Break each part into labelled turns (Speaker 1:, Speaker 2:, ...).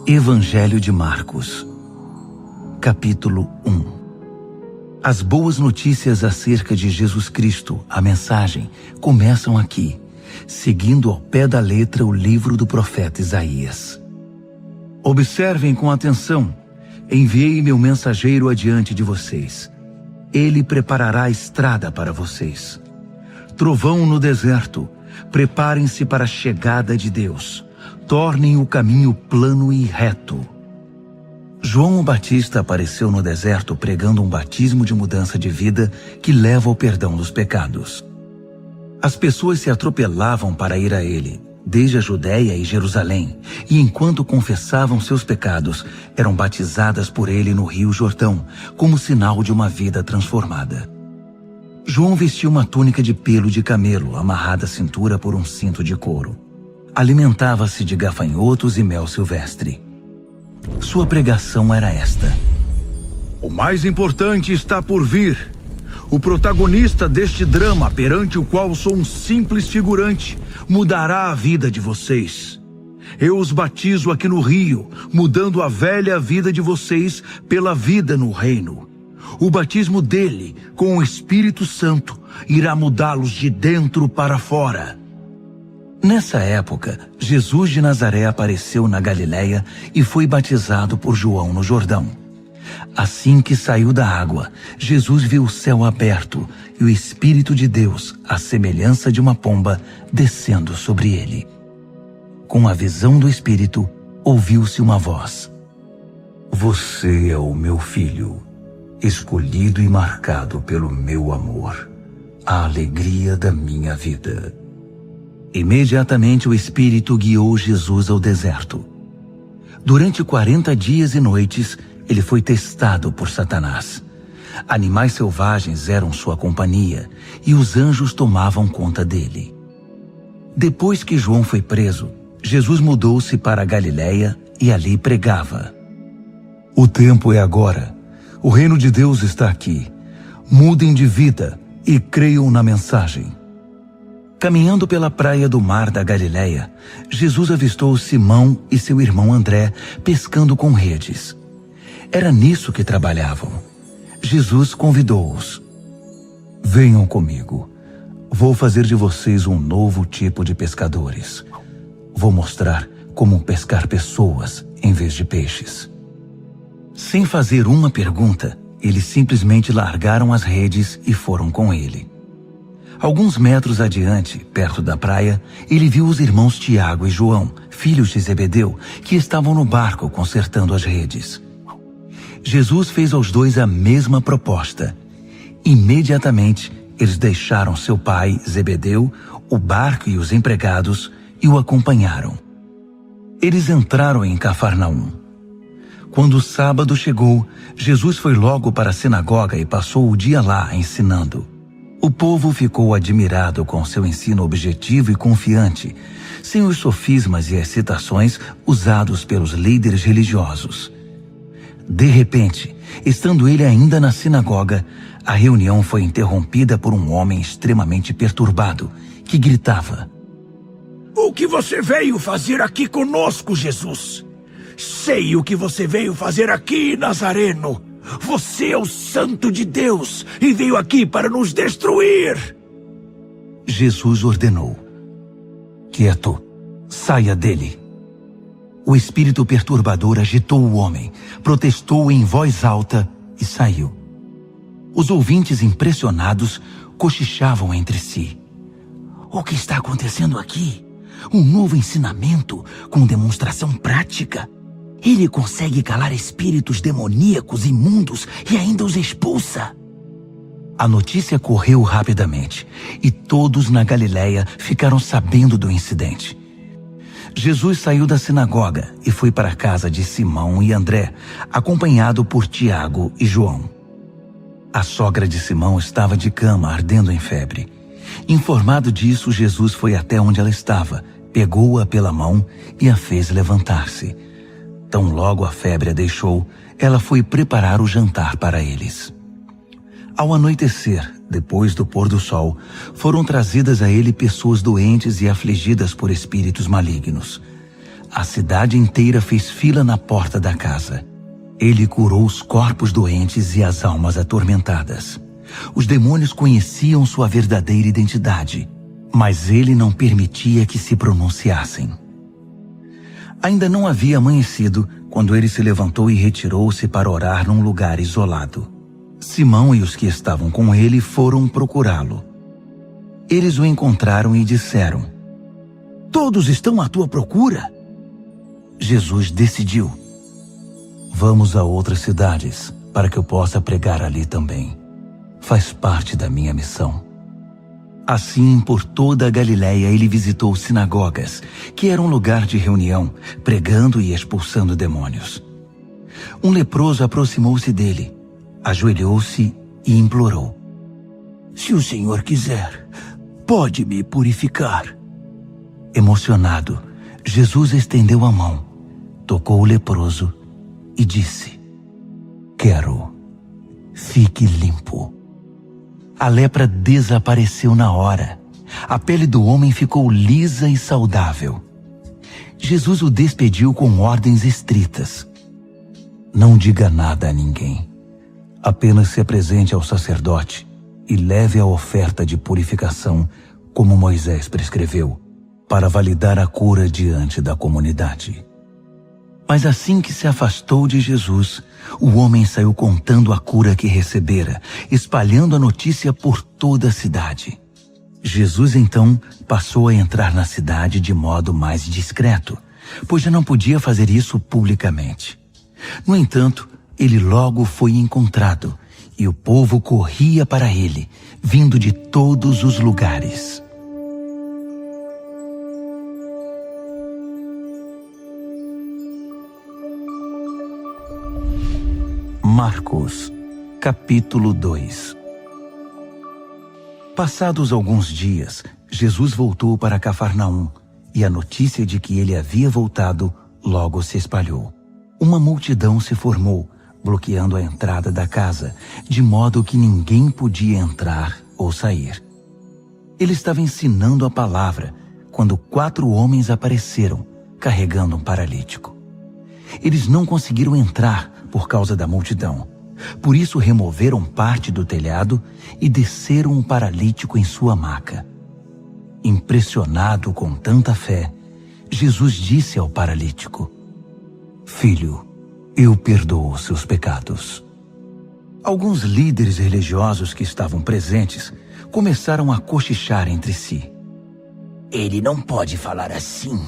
Speaker 1: Evangelho de Marcos, capítulo 1. As boas notícias acerca de Jesus Cristo, a mensagem, começam aqui, seguindo ao pé da letra o livro do profeta Isaías. Observem com atenção. Enviei meu mensageiro adiante de vocês. Ele preparará a estrada para vocês. Trovão no deserto, preparem-se para a chegada de Deus. Tornem o caminho plano e reto. João o Batista apareceu no deserto pregando um batismo de mudança de vida que leva ao perdão dos pecados. As pessoas se atropelavam para ir a ele, desde a Judéia e Jerusalém, e enquanto confessavam seus pecados, eram batizadas por ele no Rio Jordão, como sinal de uma vida transformada. João vestia uma túnica de pelo de camelo, amarrada à cintura por um cinto de couro. Alimentava-se de gafanhotos e mel silvestre. Sua pregação era esta: o mais importante está por vir. O protagonista deste drama, perante o qual sou um simples figurante, mudará a vida de vocês. Eu os batizo aqui no rio, mudando a velha vida de vocês pela vida no reino. O batismo dele, com o Espírito Santo, irá mudá-los de dentro para fora. Nessa época, Jesus de Nazaré apareceu na Galileia e foi batizado por João no Jordão. Assim que saiu da água, Jesus viu o céu aberto e o Espírito de Deus, à semelhança de uma pomba, descendo sobre ele. Com a visão do Espírito, ouviu-se uma voz: Você é o meu filho, escolhido e marcado pelo meu amor, a alegria da minha vida. Imediatamente o Espírito guiou Jesus ao deserto. Durante 40 dias e noites, ele foi testado por Satanás. Animais selvagens eram sua companhia e os anjos tomavam conta dele. Depois que João foi preso, Jesus mudou-se para a Galileia e ali pregava: O tempo é agora. O reino de Deus está aqui. Mudem de vida e creiam na mensagem. Caminhando pela praia do mar da Galileia, Jesus avistou Simão e seu irmão André pescando com redes. Era nisso que trabalhavam. Jesus convidou-os: Venham comigo. Vou fazer de vocês um novo tipo de pescadores. Vou mostrar como pescar pessoas em vez de peixes. Sem fazer uma pergunta, eles simplesmente largaram as redes e foram com ele. Alguns metros adiante, perto da praia, ele viu os irmãos Tiago e João, filhos de Zebedeu, que estavam no barco consertando as redes. Jesus fez aos dois a mesma proposta. Imediatamente, eles deixaram seu pai, Zebedeu, o barco e os empregados e o acompanharam. Eles entraram em Cafarnaum. Quando o sábado chegou, Jesus foi logo para a sinagoga e passou o dia lá ensinando. O povo ficou admirado com seu ensino objetivo e confiante, sem os sofismas e excitações usados pelos líderes religiosos. De repente, estando ele ainda na sinagoga, a reunião foi interrompida por um homem extremamente perturbado, que gritava:
Speaker 2: O que você veio fazer aqui conosco, Jesus? Sei o que você veio fazer aqui, Nazareno. Você é o Santo de Deus e veio aqui para nos destruir.
Speaker 1: Jesus ordenou: Quieto, saia dele. O espírito perturbador agitou o homem, protestou em voz alta e saiu. Os ouvintes, impressionados, cochichavam entre si: O que está acontecendo aqui? Um novo ensinamento com demonstração prática. Ele consegue calar espíritos demoníacos imundos e ainda os expulsa. A notícia correu rapidamente e todos na Galileia ficaram sabendo do incidente. Jesus saiu da sinagoga e foi para a casa de Simão e André, acompanhado por Tiago e João. A sogra de Simão estava de cama, ardendo em febre. Informado disso, Jesus foi até onde ela estava, pegou-a pela mão e a fez levantar-se. Tão logo a febre a deixou, ela foi preparar o jantar para eles. Ao anoitecer, depois do pôr do sol, foram trazidas a ele pessoas doentes e afligidas por espíritos malignos. a cidade inteira fez fila na porta da casa. Ele curou os corpos doentes e as almas atormentadas. Os demônios conheciam sua verdadeira identidade, mas ele não permitia que se pronunciassem. Ainda não havia amanhecido quando ele se levantou e retirou-se para orar num lugar isolado. Simão e os que estavam com ele foram procurá-lo. Eles o encontraram e disseram:
Speaker 2: Todos estão à tua procura?
Speaker 1: Jesus decidiu: vamos a outras cidades, para que eu possa pregar ali também. Faz parte da minha missão. Assim, por toda a Galiléia, ele visitou sinagogas, que era um lugar de reunião, pregando e expulsando demônios. Um leproso aproximou-se dele, ajoelhou-se e implorou:
Speaker 2: Se o Senhor quiser, pode me purificar.
Speaker 1: Emocionado, Jesus estendeu a mão, tocou o leproso e disse: Quero, fique limpo. A lepra desapareceu na hora. A pele do homem ficou lisa e saudável. Jesus o despediu com ordens estritas: não diga nada a ninguém. Apenas se apresente ao sacerdote e leve a oferta de purificação, como Moisés prescreveu, para validar a cura diante da comunidade. Mas assim que se afastou de Jesus, o homem saiu contando a cura que recebera, espalhando a notícia por toda a cidade. Jesus então passou a entrar na cidade de modo mais discreto, pois já não podia fazer isso publicamente. No entanto, ele logo foi encontrado, e o povo corria para ele, vindo de todos os lugares. Marcos, capítulo 2. Passados alguns dias, Jesus voltou para Cafarnaum, e a notícia de que ele havia voltado logo se espalhou. Uma multidão se formou, bloqueando a entrada da casa, de modo que ninguém podia entrar ou sair. Ele estava ensinando a palavra, quando 4 homens apareceram, carregando um paralítico. Eles não conseguiram entrar por causa da multidão. Por isso removeram parte do telhado e desceram um paralítico em sua maca. Impressionado com tanta fé, Jesus disse ao paralítico: Filho, eu perdoo os seus pecados. Alguns líderes religiosos que estavam presentes começaram a cochichar entre si.
Speaker 2: Ele não pode falar assim.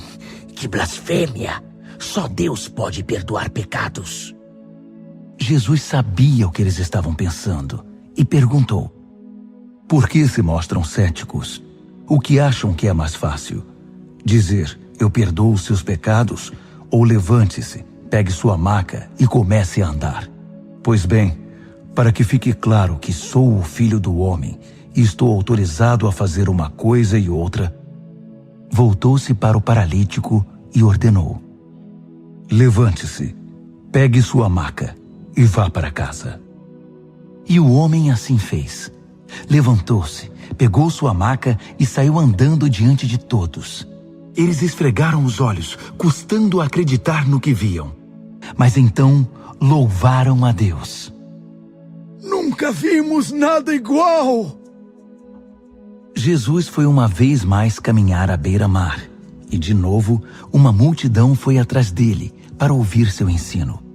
Speaker 2: Que blasfêmia! Só Deus pode perdoar pecados.
Speaker 1: Jesus sabia o que eles estavam pensando e perguntou: Por que se mostram céticos? O que acham que é mais fácil? Dizer, eu perdoo os seus pecados, ou levante-se, pegue sua maca e comece a andar? Pois bem, para que fique claro que sou o Filho do Homem e estou autorizado a fazer uma coisa e outra, voltou-se para o paralítico e ordenou: Levante-se, pegue sua maca e vá para casa. E o homem assim fez. Levantou-se, pegou sua maca e saiu andando diante de todos. Eles esfregaram os olhos, custando acreditar no que viam. Mas então louvaram a Deus.
Speaker 2: Nunca vimos nada igual!
Speaker 1: Jesus foi uma vez mais caminhar à beira-mar. E de novo, uma multidão foi atrás dele para ouvir seu ensino.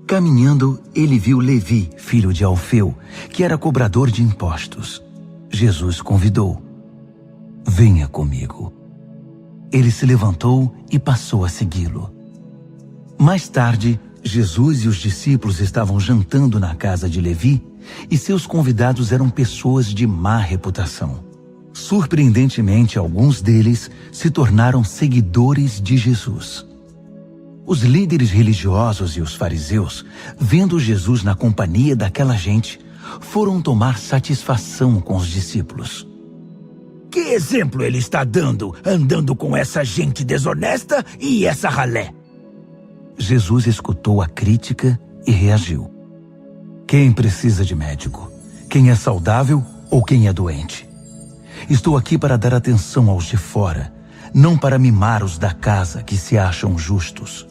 Speaker 1: Caminhando, ele viu Levi, filho de Alfeu, que era cobrador de impostos. Jesus convidou: Venha comigo. Ele se levantou e passou a segui-lo. Mais tarde, Jesus e os discípulos estavam jantando na casa de Levi, e seus convidados eram pessoas de má reputação. Surpreendentemente, alguns deles se tornaram seguidores de Jesus. Os líderes religiosos e os fariseus, vendo Jesus na companhia daquela gente, foram tomar satisfação com os discípulos.
Speaker 2: Que exemplo ele está dando, andando com essa gente desonesta e essa ralé?
Speaker 1: Jesus escutou a crítica e reagiu. Quem precisa de médico? Quem é saudável ou quem é doente? Estou aqui para dar atenção aos de fora, não para mimar os da casa que se acham justos.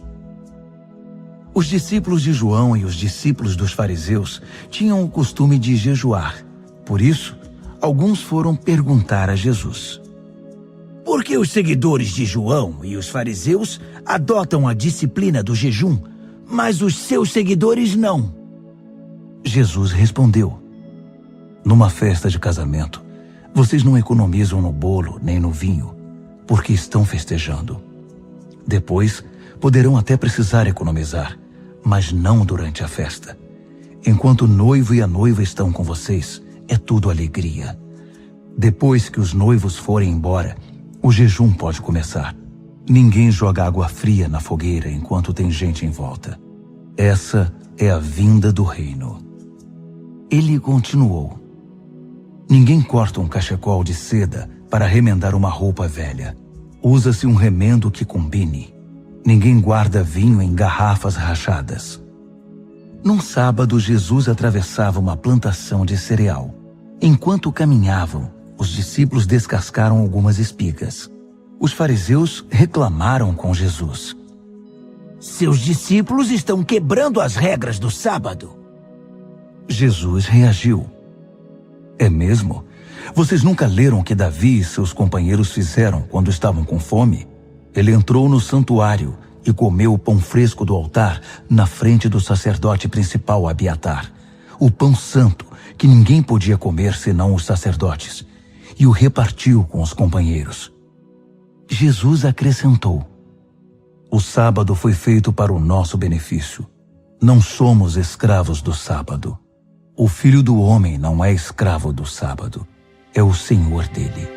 Speaker 1: Os discípulos de João e os discípulos dos fariseus tinham o costume de jejuar. Por isso, alguns foram perguntar a Jesus:
Speaker 2: por que os seguidores de João e os fariseus adotam a disciplina do jejum, mas os seus seguidores não?
Speaker 1: Jesus respondeu: numa festa de casamento, vocês não economizam no bolo nem no vinho, porque estão festejando. Depois, poderão até precisar economizar, mas não durante a festa. Enquanto o noivo e a noiva estão com vocês, é tudo alegria. Depois que os noivos forem embora, o jejum pode começar. Ninguém joga água fria na fogueira enquanto tem gente em volta. Essa é a vinda do reino. Ele continuou: ninguém corta um cachecol de seda para remendar uma roupa velha. Usa-se um remendo que combine. Ninguém guarda vinho em garrafas rachadas. Num sábado, Jesus atravessava uma plantação de cereal. Enquanto caminhavam, os discípulos descascaram algumas espigas. Os fariseus reclamaram com Jesus:
Speaker 2: seus discípulos estão quebrando as regras do sábado.
Speaker 1: Jesus reagiu: é mesmo? Vocês nunca leram o que Davi e seus companheiros fizeram quando estavam com fome? Ele entrou no santuário e comeu o pão fresco do altar na frente do sacerdote principal Abiatar, o pão santo que ninguém podia comer senão os sacerdotes, e o repartiu com os companheiros. Jesus acrescentou: o sábado foi feito para o nosso benefício. Não somos escravos do sábado. O Filho do Homem não é escravo do sábado, é o Senhor dele.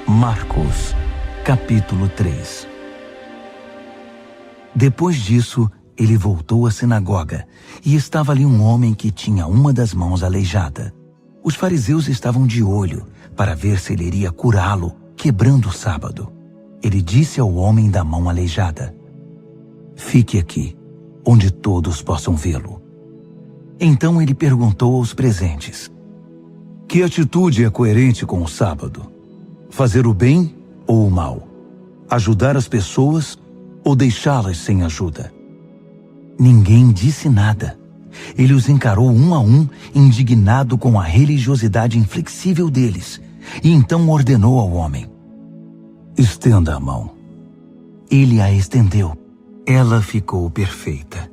Speaker 1: Marcos, capítulo 3. Depois disso, ele voltou à sinagoga e estava ali um homem que tinha uma das mãos aleijada. Os fariseus estavam de olho para ver se ele iria curá-lo, quebrando o sábado. Ele disse ao homem da mão aleijada: fique aqui, onde todos possam vê-lo. Então ele perguntou aos presentes: que atitude é coerente com o sábado? Fazer o bem ou o mal? Ajudar as pessoas ou deixá-las sem ajuda? Ninguém disse nada. Ele os encarou um a um, indignado com a religiosidade inflexível deles, e então ordenou ao homem: estenda a mão. Ele a estendeu. Ela ficou perfeita.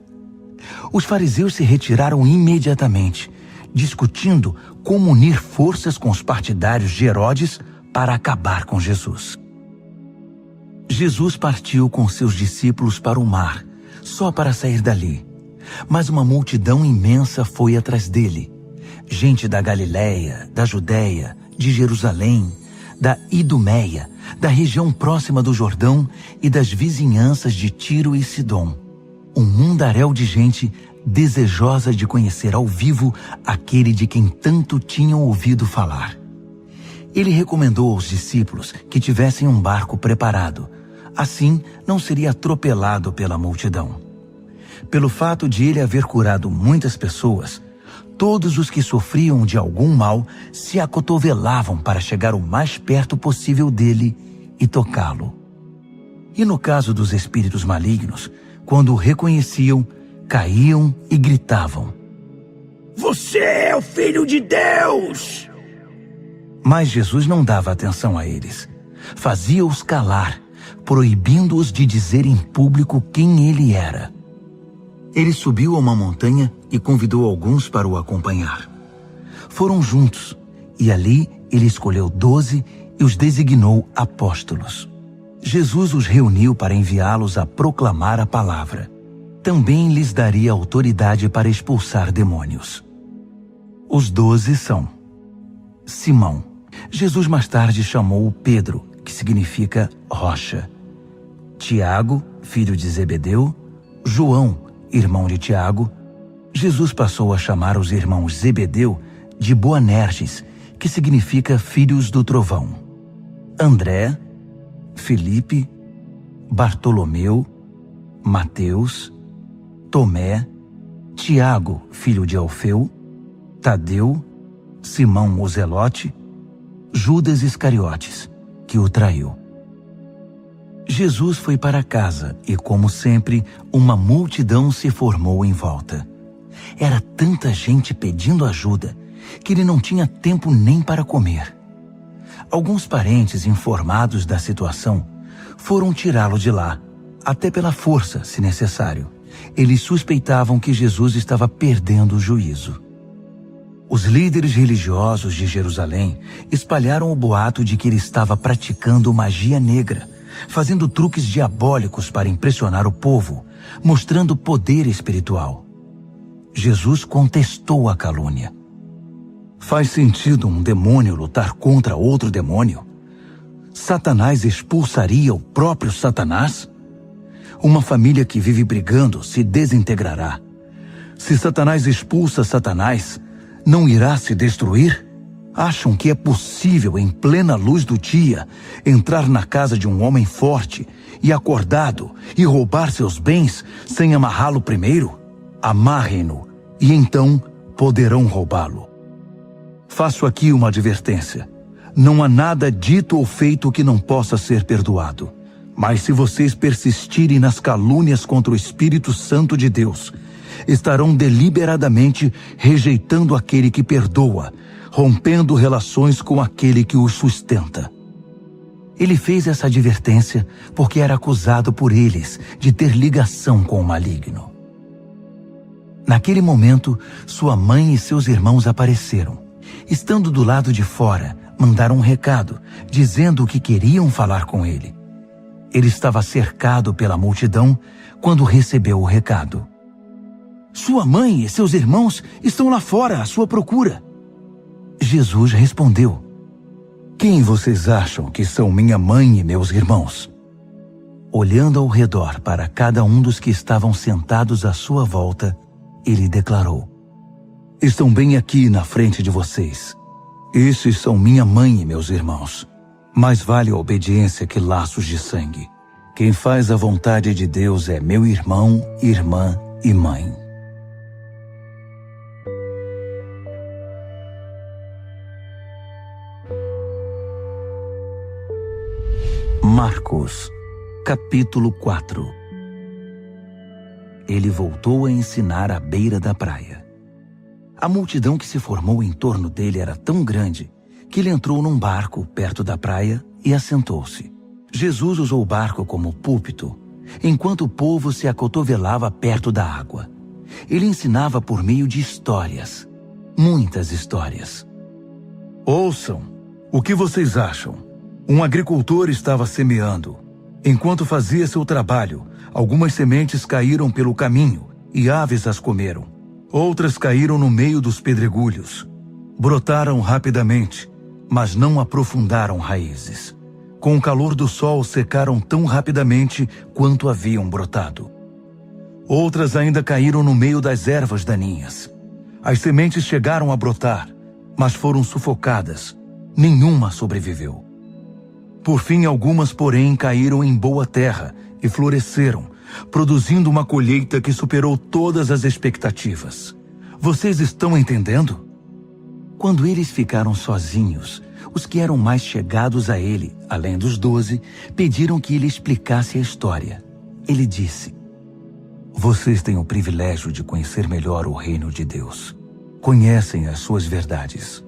Speaker 1: Os fariseus se retiraram imediatamente, discutindo como unir forças com os partidários de Herodes para acabar com Jesus. Jesus partiu com seus discípulos para o mar, só para sair dali. Mas uma multidão imensa foi atrás dele. Gente da Galiléia, da Judéia, de Jerusalém, da Idumeia, da região próxima do Jordão e das vizinhanças de Tiro e Sidom. Um mundaréu de gente desejosa de conhecer ao vivo aquele de quem tanto tinham ouvido falar. Ele recomendou aos discípulos que tivessem um barco preparado. Assim, não seria atropelado pela multidão. Pelo fato de ele haver curado muitas pessoas, todos os que sofriam de algum mal se acotovelavam para chegar o mais perto possível dele e tocá-lo. E no caso dos espíritos malignos, quando o reconheciam, caíam e gritavam:
Speaker 2: você é o Filho de Deus!
Speaker 1: Mas Jesus não dava atenção a eles. Fazia-os calar, proibindo-os de dizer em público quem ele era. Ele subiu a uma montanha e convidou alguns para o acompanhar. Foram juntos, e ali ele escolheu 12 e os designou apóstolos. Jesus os reuniu para enviá-los a proclamar a palavra. Também lhes daria autoridade para expulsar demônios. Os 12 são: Simão. Jesus mais tarde chamou Pedro, que significa rocha. Tiago, filho de Zebedeu. João, irmão de Tiago. Jesus passou a chamar os irmãos Zebedeu de Boanerges, que significa filhos do trovão. André, Filipe, Bartolomeu, Mateus, Tomé, Tiago, filho de Alfeu, Tadeu, Simão o Zelote, Judas Iscariotes, que o traiu. Jesus foi para casa e, como sempre, uma multidão se formou em volta. Era tanta gente pedindo ajuda que ele não tinha tempo nem para comer. Alguns parentes, informados da situação, foram tirá-lo de lá, até pela força, se necessário. Eles suspeitavam que Jesus estava perdendo o juízo. Os líderes religiosos de Jerusalém espalharam o boato de que ele estava praticando magia negra, fazendo truques diabólicos para impressionar o povo, mostrando poder espiritual. Jesus contestou a calúnia. Faz sentido um demônio lutar contra outro demônio? Satanás expulsaria o próprio Satanás? Uma família que vive brigando se desintegrará. Se Satanás expulsa Satanás, não irá se destruir? Acham que é possível, em plena luz do dia, entrar na casa de um homem forte e acordado e roubar seus bens sem amarrá-lo primeiro? Amarrem-no e então poderão roubá-lo. Faço aqui uma advertência. Não há nada dito ou feito que não possa ser perdoado. Mas se vocês persistirem nas calúnias contra o Espírito Santo de Deus, estarão deliberadamente rejeitando aquele que perdoa, rompendo relações com aquele que os sustenta. Ele fez essa advertência porque era acusado por eles de ter ligação com o maligno. Naquele momento, sua mãe e seus irmãos apareceram. Estando do lado de fora, mandaram um recado, dizendo que queriam falar com ele. Ele estava cercado pela multidão quando recebeu o recado. Sua mãe e seus irmãos estão lá fora à sua procura. Jesus respondeu: Quem vocês acham que são minha mãe e meus irmãos? Olhando ao redor para cada um dos que estavam sentados à sua volta, ele declarou: Estão bem aqui na frente de vocês. Esses são minha mãe e meus irmãos. Mais vale a obediência que laços de sangue. Quem faz a vontade de Deus é meu irmão, irmã e mãe. Marcos, capítulo 4. Ele voltou a ensinar à beira da praia. A multidão que se formou em torno dele era tão grande que ele entrou num barco perto da praia e assentou-se. Jesus usou o barco como púlpito, enquanto o povo se acotovelava perto da água. Ele ensinava por meio de histórias, muitas histórias. Ouçam, o que vocês acham? Um agricultor estava semeando. Enquanto fazia seu trabalho, algumas sementes caíram pelo caminho e aves as comeram. Outras caíram no meio dos pedregulhos. Brotaram rapidamente, mas não aprofundaram raízes. Com o calor do sol, secaram tão rapidamente quanto haviam brotado. Outras ainda caíram no meio das ervas daninhas. As sementes chegaram a brotar, mas foram sufocadas. Nenhuma sobreviveu. Por fim, algumas, porém, caíram em boa terra e floresceram, produzindo uma colheita que superou todas as expectativas. Vocês estão entendendo? Quando eles ficaram sozinhos, os que eram mais chegados a ele, além dos 12, pediram que ele explicasse a história. Ele disse: Vocês têm o privilégio de conhecer melhor o reino de Deus. Conhecem as suas verdades.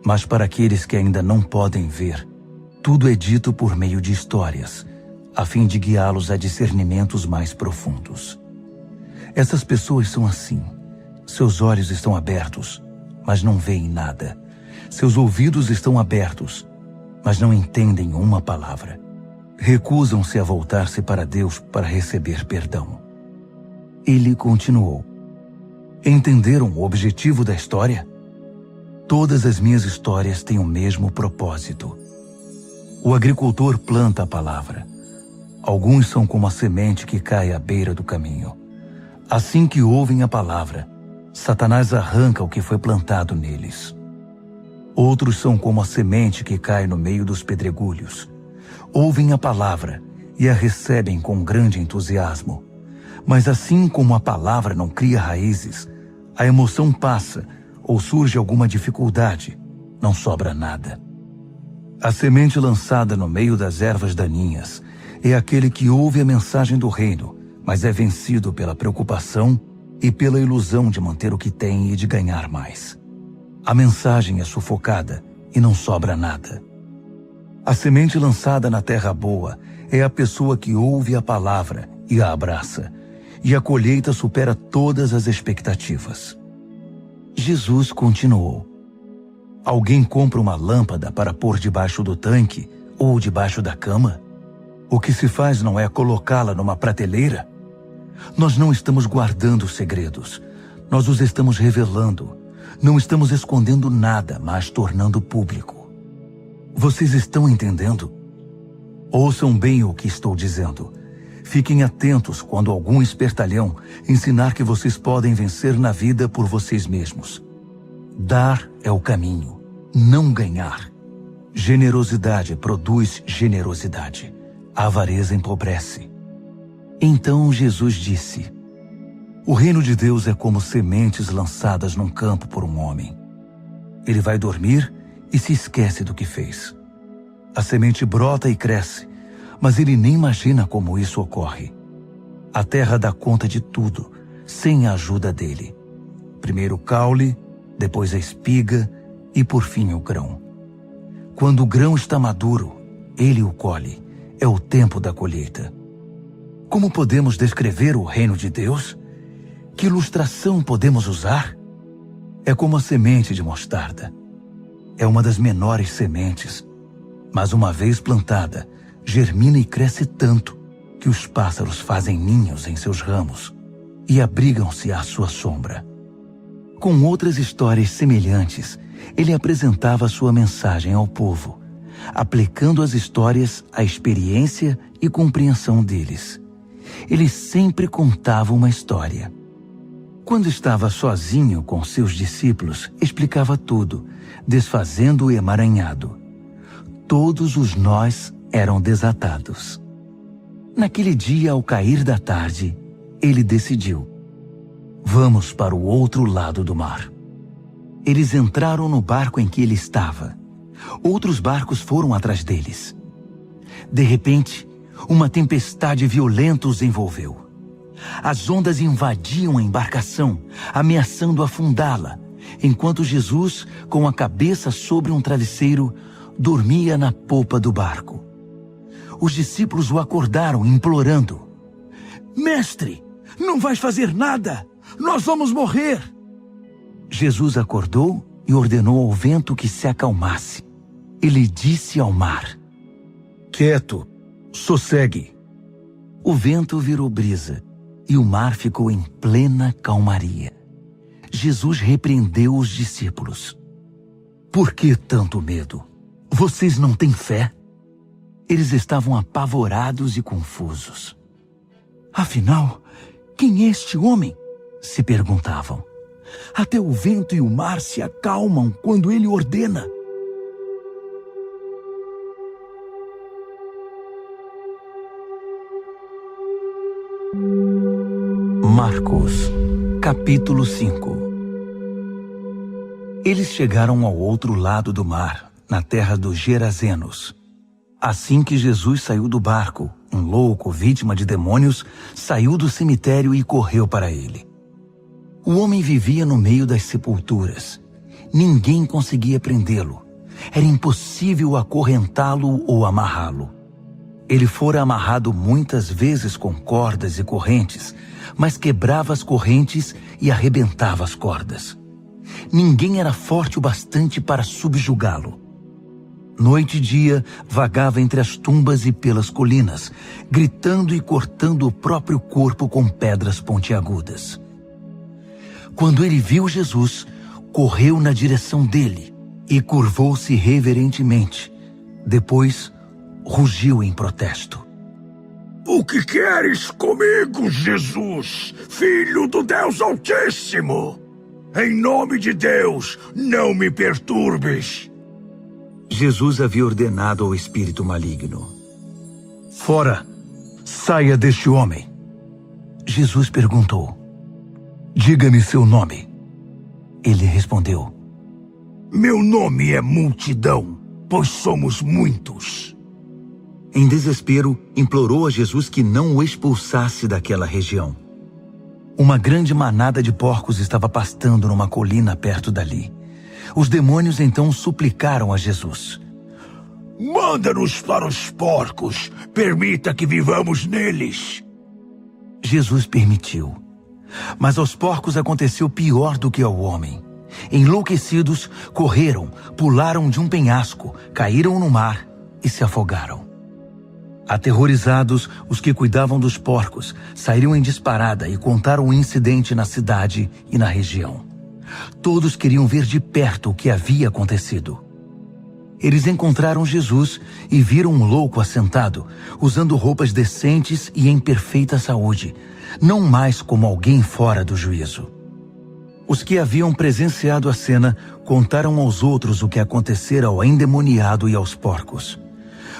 Speaker 1: Mas para aqueles que ainda não podem ver, tudo é dito por meio de histórias, a fim de guiá-los a discernimentos mais profundos. Essas pessoas são assim. Seus olhos estão abertos, mas não veem nada. Seus ouvidos estão abertos, mas não entendem uma palavra. Recusam-se a voltar-se para Deus para receber perdão. Ele continuou: Entenderam o objetivo da história? Todas as minhas histórias têm o mesmo propósito. O agricultor planta a palavra. Alguns são como a semente que cai à beira do caminho. Assim que ouvem a palavra, Satanás arranca o que foi plantado neles. Outros são como a semente que cai no meio dos pedregulhos. Ouvem a palavra e a recebem com grande entusiasmo. Mas assim como a palavra não cria raízes, a emoção passa ou surge alguma dificuldade, não sobra nada. A semente lançada no meio das ervas daninhas é aquele que ouve a mensagem do reino, mas é vencido pela preocupação e pela ilusão de manter o que tem e de ganhar mais. A mensagem é sufocada e não sobra nada. A semente lançada na terra boa é a pessoa que ouve a palavra e a abraça, e a colheita supera todas as expectativas. Jesus continuou: alguém compra uma lâmpada para pôr debaixo do tanque ou debaixo da cama? O que se faz não é colocá-la numa prateleira? Nós não estamos guardando segredos, nós os estamos revelando. Não estamos escondendo nada, mas tornando público. Vocês estão entendendo? Ouçam bem o que estou dizendo. Fiquem atentos quando algum espertalhão ensinar que vocês podem vencer na vida por vocês mesmos. Dar é o caminho, não ganhar. Generosidade produz generosidade. A avareza empobrece. Então Jesus disse: o reino de Deus é como sementes lançadas num campo por um homem. Ele vai dormir e se esquece do que fez. A semente brota e cresce, mas ele nem imagina como isso ocorre. A terra dá conta de tudo, sem a ajuda dele. Primeiro o caule, depois a espiga e por fim o grão. Quando o grão está maduro, ele o colhe. É o tempo da colheita. Como podemos descrever o reino de Deus? Que ilustração podemos usar? É como a semente de mostarda. É uma das menores sementes, mas uma vez plantada, germina e cresce tanto que os pássaros fazem ninhos em seus ramos e abrigam-se à sua sombra. Com outras histórias semelhantes, ele apresentava sua mensagem ao povo, aplicando as histórias à experiência e compreensão deles. Ele sempre contava uma história. Quando estava sozinho com seus discípulos, explicava tudo, desfazendo o emaranhado. Todos os nós eram desatados. Naquele dia, ao cair da tarde, ele decidiu: vamos para o outro lado do mar. Eles entraram no barco em que ele estava. Outros barcos foram atrás deles. De repente, uma tempestade violenta os envolveu. As ondas invadiam a embarcação, ameaçando afundá-la, enquanto Jesus, com a cabeça sobre um travesseiro, dormia na popa do barco. Os discípulos o acordaram, implorando: mestre, não vais fazer nada! Nós vamos morrer! Jesus acordou e ordenou ao vento que se acalmasse. Ele disse ao mar: quieto, sossegue. O vento virou brisa e o mar ficou em plena calmaria. Jesus repreendeu os discípulos: por que tanto medo? Vocês não têm fé? Eles estavam apavorados e confusos. Afinal, quem é este homem? Se perguntavam. Até o vento e o mar se acalmam quando ele ordena. Marcos, capítulo 5. Eles chegaram ao outro lado do mar, na terra dos Gerazenos. Assim que Jesus saiu do barco, um louco, vítima de demônios, saiu do cemitério e correu para ele. O homem vivia no meio das sepulturas. Ninguém conseguia prendê-lo. Era impossível acorrentá-lo ou amarrá-lo. Ele fora amarrado muitas vezes com cordas e correntes, mas quebrava as correntes e arrebentava as cordas. Ninguém era forte o bastante para subjugá-lo. Noite e dia, vagava entre as tumbas e pelas colinas, gritando e cortando o próprio corpo com pedras pontiagudas. Quando ele viu Jesus, correu na direção dele e curvou-se reverentemente. Depois, rugiu em protesto:
Speaker 2: o que queres comigo, Jesus, Filho do Deus Altíssimo? Em nome de Deus, não me perturbes.
Speaker 1: Jesus havia ordenado ao espírito maligno: fora, saia deste homem. Jesus perguntou: "Diga-me seu nome." Ele respondeu:
Speaker 2: "Meu nome é Multidão, pois somos muitos."
Speaker 1: Em desespero, implorou a Jesus que não o expulsasse daquela região. Uma grande manada de porcos estava pastando numa colina perto dali. Os demônios então suplicaram a Jesus:
Speaker 2: "Manda-nos para os porcos, permita que vivamos neles."
Speaker 1: Jesus permitiu. Mas aos porcos aconteceu pior do que ao homem. Enlouquecidos, correram, pularam de um penhasco, caíram no mar e se afogaram. Aterrorizados, os que cuidavam dos porcos saíram em disparada e contaram o incidente na cidade e na região. Todos queriam ver de perto o que havia acontecido. Eles encontraram Jesus e viram um louco assentado, usando roupas decentes e em perfeita saúde, não mais como alguém fora do juízo. Os que haviam presenciado a cena contaram aos outros o que acontecera ao endemoniado e aos porcos.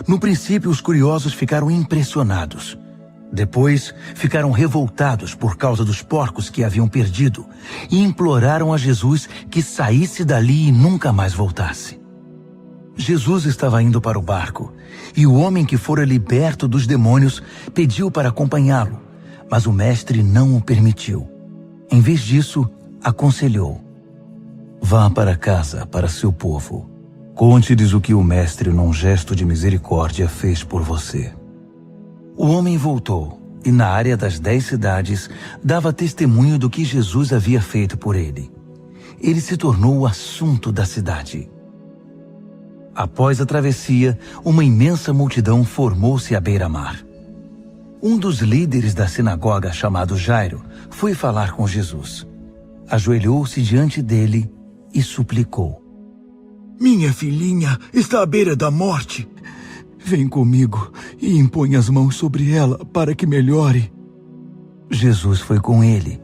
Speaker 1: No princípio, os curiosos ficaram impressionados. Depois, ficaram revoltados por causa dos porcos que haviam perdido e imploraram a Jesus que saísse dali e nunca mais voltasse. Jesus estava indo para o barco e o homem que fora liberto dos demônios pediu para acompanhá-lo, mas o mestre não o permitiu. Em vez disso, aconselhou: "Vá para casa, para seu povo. Conte-lhes o que o mestre, num gesto de misericórdia, fez por você." O homem voltou e, na área das 10 cidades, dava testemunho do que Jesus havia feito por ele. Ele se tornou o assunto da cidade. Após a travessia, uma imensa multidão formou-se à beira-mar. Um dos líderes da sinagoga, chamado Jairo, foi falar com Jesus. Ajoelhou-se diante dele e suplicou:
Speaker 2: "Minha filhinha está à beira da morte.
Speaker 1: Vem comigo e impõe as mãos sobre ela para que melhore." Jesus foi com ele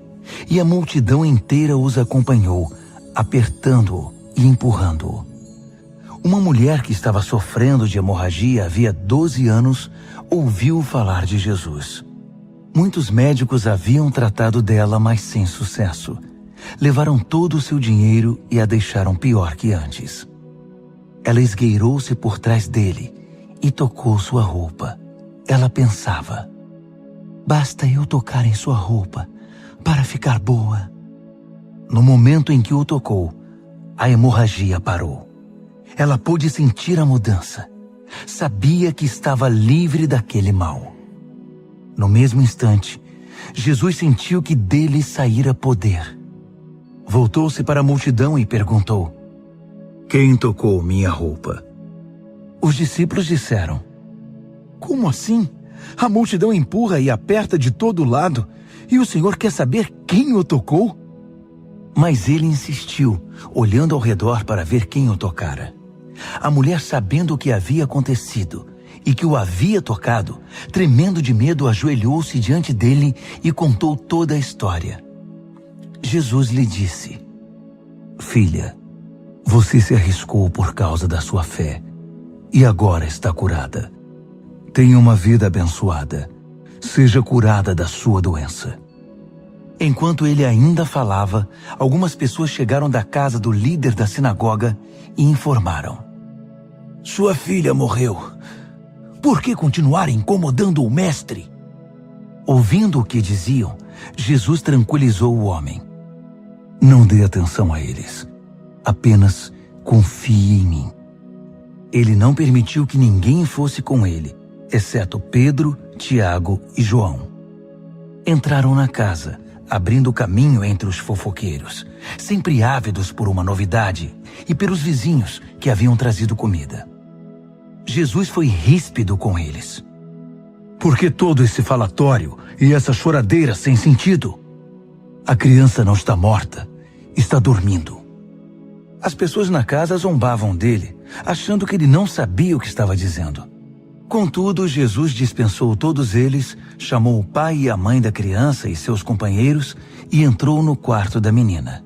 Speaker 1: e a multidão inteira os acompanhou, apertando-o e empurrando-o. Uma mulher que estava sofrendo de hemorragia havia 12 anos ouviu falar de Jesus. Muitos médicos haviam tratado dela, mas sem sucesso. Levaram todo o seu dinheiro e a deixaram pior que antes. Ela esgueirou-se por trás dele e tocou sua roupa. Ela pensava: "Basta eu tocar em sua roupa para ficar boa." No momento em que o tocou, a hemorragia parou. Ela pôde sentir a mudança. Sabia que estava livre daquele mal. No mesmo instante, Jesus sentiu que dele saíra poder. Voltou-se para a multidão e perguntou: "Quem tocou minha roupa?" Os discípulos disseram: "Como assim? A multidão empurra e aperta de todo lado, e o Senhor quer saber quem o tocou?" Mas ele insistiu, olhando ao redor para ver quem o tocara. A mulher, sabendo o que havia acontecido e que o havia tocado, tremendo de medo, ajoelhou-se diante dele e contou toda a história. Jesus lhe disse: "Filha, você se arriscou por causa da sua fé e agora está curada. Tenha uma vida abençoada. Seja curada da sua doença." Enquanto ele ainda falava, algumas pessoas chegaram da casa do líder da sinagoga e informaram: "Sua filha morreu. Por que continuar incomodando o mestre?" Ouvindo o que diziam, Jesus tranquilizou o homem: "Não dê atenção a eles. Apenas confie em mim." Ele não permitiu que ninguém fosse com ele, exceto Pedro, Tiago e João. Entraram na casa, abrindo caminho entre os fofoqueiros, sempre ávidos por uma novidade, e pelos vizinhos que haviam trazido comida. Jesus foi ríspido com eles: "Por que todo esse falatório e essa choradeira sem sentido? A criança não está morta, está dormindo." As pessoas na casa zombavam dele, achando que ele não sabia o que estava dizendo. Contudo, Jesus dispensou todos eles, chamou o pai e a mãe da criança e seus companheiros e entrou no quarto da menina.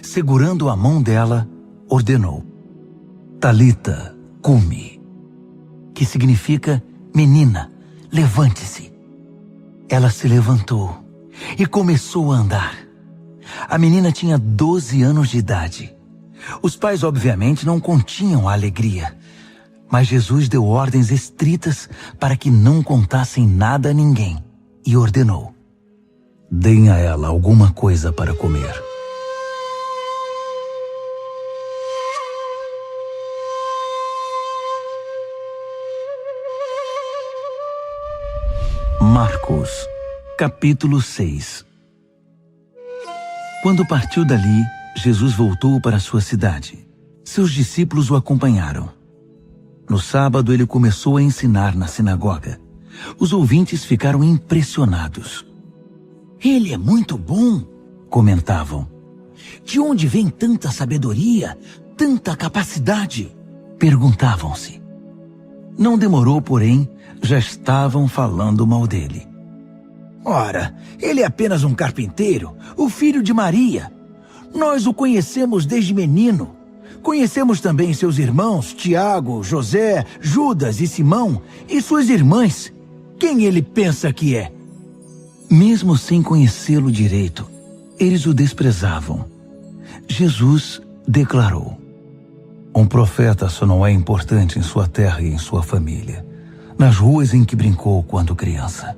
Speaker 1: Segurando a mão dela, ordenou: "Talita, cumi", que significa: "Menina, levante-se." Ela se levantou e começou a andar. A menina tinha 12 anos de idade. Os pais, obviamente, não continham a alegria, mas Jesus deu ordens estritas para que não contassem nada a ninguém e ordenou: deem a ela alguma coisa para comer. Marcos, capítulo 6. Quando partiu dali, Jesus voltou para sua cidade. Seus discípulos o acompanharam. No sábado, ele começou a ensinar na sinagoga. Os ouvintes ficaram impressionados.
Speaker 2: Ele é muito bom,
Speaker 1: comentavam.
Speaker 2: De onde vem tanta sabedoria, tanta capacidade?
Speaker 1: Perguntavam-se. Não demorou, porém, já estavam falando mal dele.
Speaker 2: Ora, ele é apenas um carpinteiro, o filho de Maria. Nós o conhecemos desde menino. Conhecemos também seus irmãos, Tiago, José, Judas e Simão, e suas irmãs. Quem ele pensa que é?
Speaker 1: Mesmo sem conhecê-lo direito, eles o desprezavam. Jesus declarou: um profeta só não é importante em sua terra e em sua família, nas ruas em que brincou quando criança.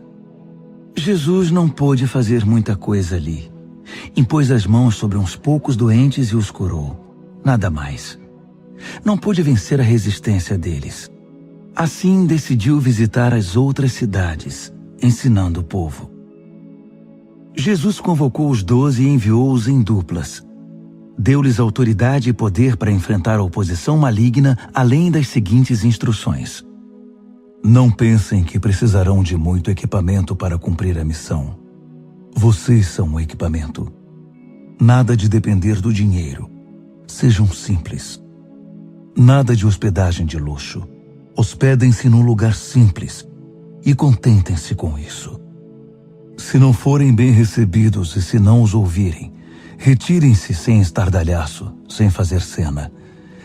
Speaker 1: Jesus não pôde fazer muita coisa ali. Impôs as mãos sobre uns poucos doentes e os curou. Nada mais. Não pôde vencer a resistência deles. Assim, decidiu visitar as outras cidades, ensinando o povo. Jesus convocou os 12 e enviou-os em duplas. Deu-lhes autoridade e poder para enfrentar a oposição maligna, além das seguintes instruções: não pensem que precisarão de muito equipamento para cumprir a missão. Vocês são o equipamento. Nada de depender do dinheiro. Sejam simples. Nada de hospedagem de luxo. Hospedem-se num lugar simples e contentem-se com isso. Se não forem bem recebidos e se não os ouvirem, retirem-se sem estardalhaço, sem fazer cena.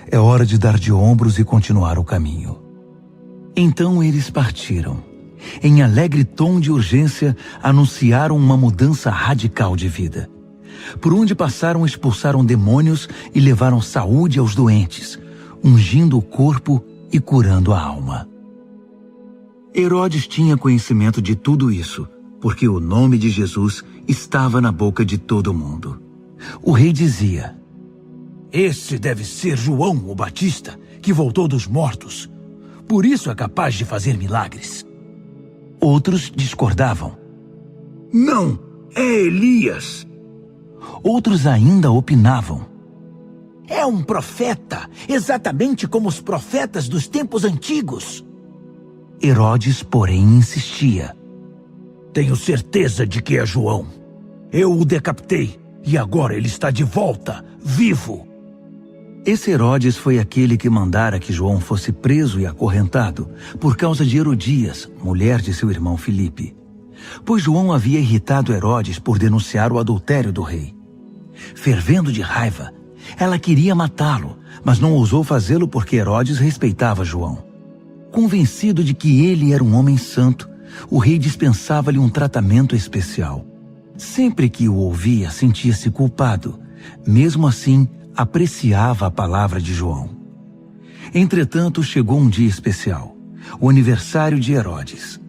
Speaker 1: É hora de dar de ombros e continuar o caminho. Então eles partiram. Em alegre tom de urgência, anunciaram uma mudança radical de vida. Por onde passaram, expulsaram demônios e levaram saúde aos doentes, ungindo o corpo e curando a alma. Herodes tinha conhecimento de tudo isso, porque o nome de Jesus estava na boca de todo mundo. O rei dizia:
Speaker 2: esse deve ser João o Batista, que voltou dos mortos. Por isso é capaz de fazer milagres.
Speaker 1: Outros discordavam.
Speaker 2: Não, é Elias.
Speaker 1: Outros ainda opinavam.
Speaker 2: É um profeta, exatamente como os profetas dos tempos antigos.
Speaker 1: Herodes, porém, insistia.
Speaker 2: Tenho certeza de que é João. Eu o decapitei e agora ele está de volta, vivo.
Speaker 1: Esse Herodes foi aquele que mandara que João fosse preso e acorrentado por causa de Herodias, mulher de seu irmão Filipe. Pois João havia irritado Herodes por denunciar o adultério do rei. Fervendo de raiva, ela queria matá-lo, mas não ousou fazê-lo porque Herodes respeitava João. Convencido de que ele era um homem santo, o rei dispensava-lhe um tratamento especial. Sempre que o ouvia, sentia-se culpado. Mesmo assim, apreciava a palavra de João. Entretanto, chegou um dia especial, o aniversário de Herodes.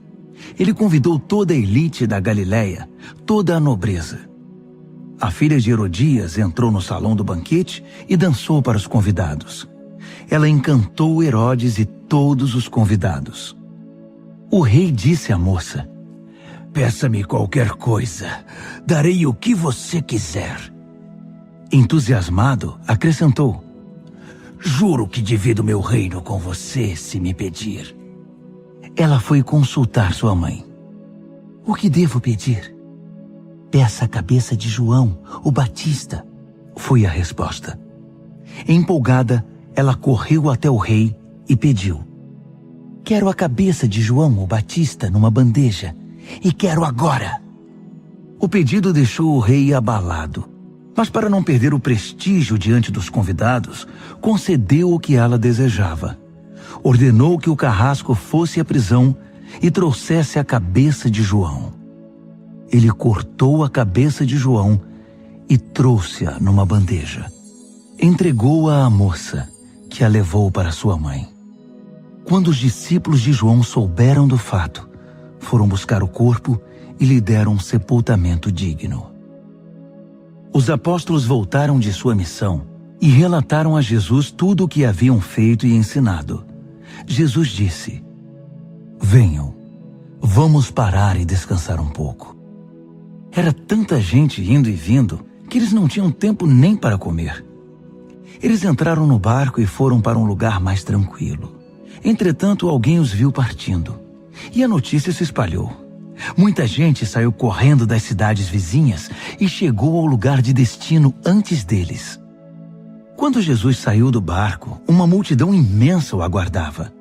Speaker 1: Ele convidou toda a elite da Galileia, toda a nobreza. A filha de Herodias entrou no salão do banquete e dançou para os convidados. Ela encantou Herodes e todos os convidados. O rei disse à moça:
Speaker 2: peça-me qualquer coisa, darei o que você quiser.
Speaker 1: Entusiasmado, acrescentou:
Speaker 2: juro que divido meu reino com você se me pedir.
Speaker 1: Ela foi consultar sua mãe.
Speaker 3: O que devo pedir? Peça a cabeça de João, o Batista,
Speaker 1: foi a resposta. Empolgada, ela correu até o rei e pediu:
Speaker 3: quero a cabeça de João, o Batista, numa bandeja, e quero agora.
Speaker 1: O pedido deixou o rei abalado, mas para não perder o prestígio diante dos convidados, concedeu o que ela desejava. Ordenou que o carrasco fosse à prisão e trouxesse a cabeça de João. ele cortou a cabeça de João e trouxe-a numa bandeja. Entregou-a à moça, que a levou para sua mãe. Quando os discípulos de João souberam do fato, foram buscar o corpo e lhe deram um sepultamento digno. Os apóstolos voltaram de sua missão e relataram a Jesus tudo o que haviam feito e ensinado. Jesus disse: "Venham, vamos parar e descansar um pouco." Era tanta gente indo e vindo que eles não tinham tempo nem para comer. Eles entraram no barco e foram para um lugar mais tranquilo. Entretanto, alguém os viu partindo, e a notícia se espalhou. Muita gente saiu correndo das cidades vizinhas e chegou ao lugar de destino antes deles. Quando Jesus saiu do barco, uma multidão imensa o aguardava.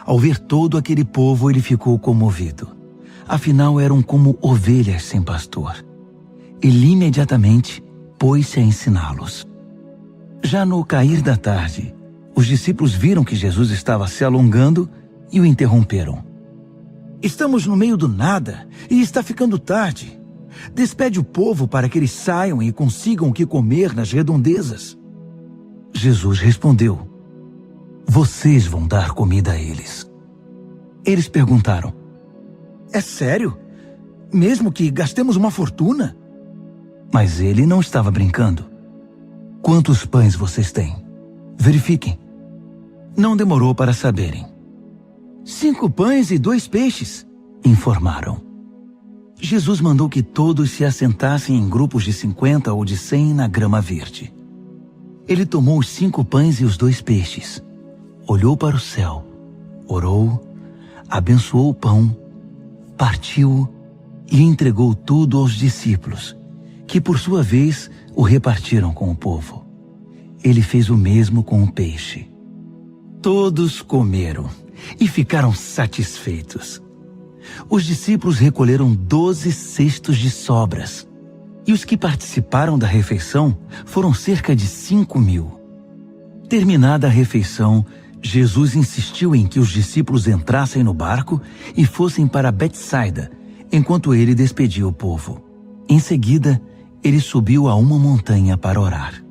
Speaker 1: Ao ver todo aquele povo, ele ficou comovido. Afinal, eram como ovelhas sem pastor. Ele imediatamente pôs-se a ensiná-los. Já no cair da tarde, os discípulos viram que Jesus estava se alongando e o interromperam. "Estamos no meio do nada e está ficando tarde. Despede o povo para que eles saiam e consigam o que comer nas redondezas." Jesus respondeu: "Vocês vão dar comida a eles." Eles perguntaram: "É sério? Mesmo que gastemos uma fortuna?" Mas ele não estava brincando. "Quantos pães vocês têm? Verifiquem." Não demorou para saberem. 5 pães e 2 peixes, informaram. Jesus mandou que todos se assentassem em grupos de 50 ou de 100 na grama verde. Ele tomou os 5 pães e os 2 peixes, olhou para o céu, orou, abençoou o pão, partiu e entregou tudo aos discípulos, que por sua vez o repartiram com o povo. Ele fez o mesmo com o peixe. Todos comeram e ficaram satisfeitos. Os discípulos recolheram 12 cestos de sobras, e os que participaram da refeição foram cerca de 5.000. Terminada a refeição, Jesus insistiu em que os discípulos entrassem no barco e fossem para Betsaida, enquanto ele despedia o povo. Em seguida, ele subiu a uma montanha para orar.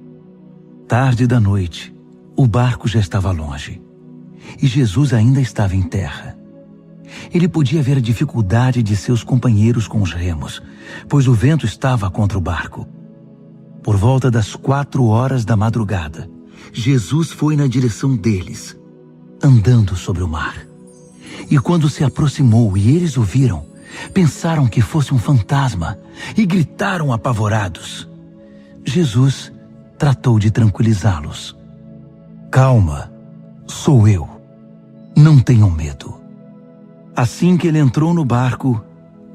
Speaker 1: Tarde da noite, o barco já estava longe, e Jesus ainda estava em terra. Ele podia ver a dificuldade de seus companheiros com os remos, pois o vento estava contra o barco. Por volta das 4 horas da madrugada, Jesus foi na direção deles, andando sobre o mar. E quando se aproximou e eles o viram, pensaram que fosse um fantasma e gritaram apavorados. Jesus tratou de tranquilizá-los. "Calma, sou eu. Não tenham medo." Assim que ele entrou no barco,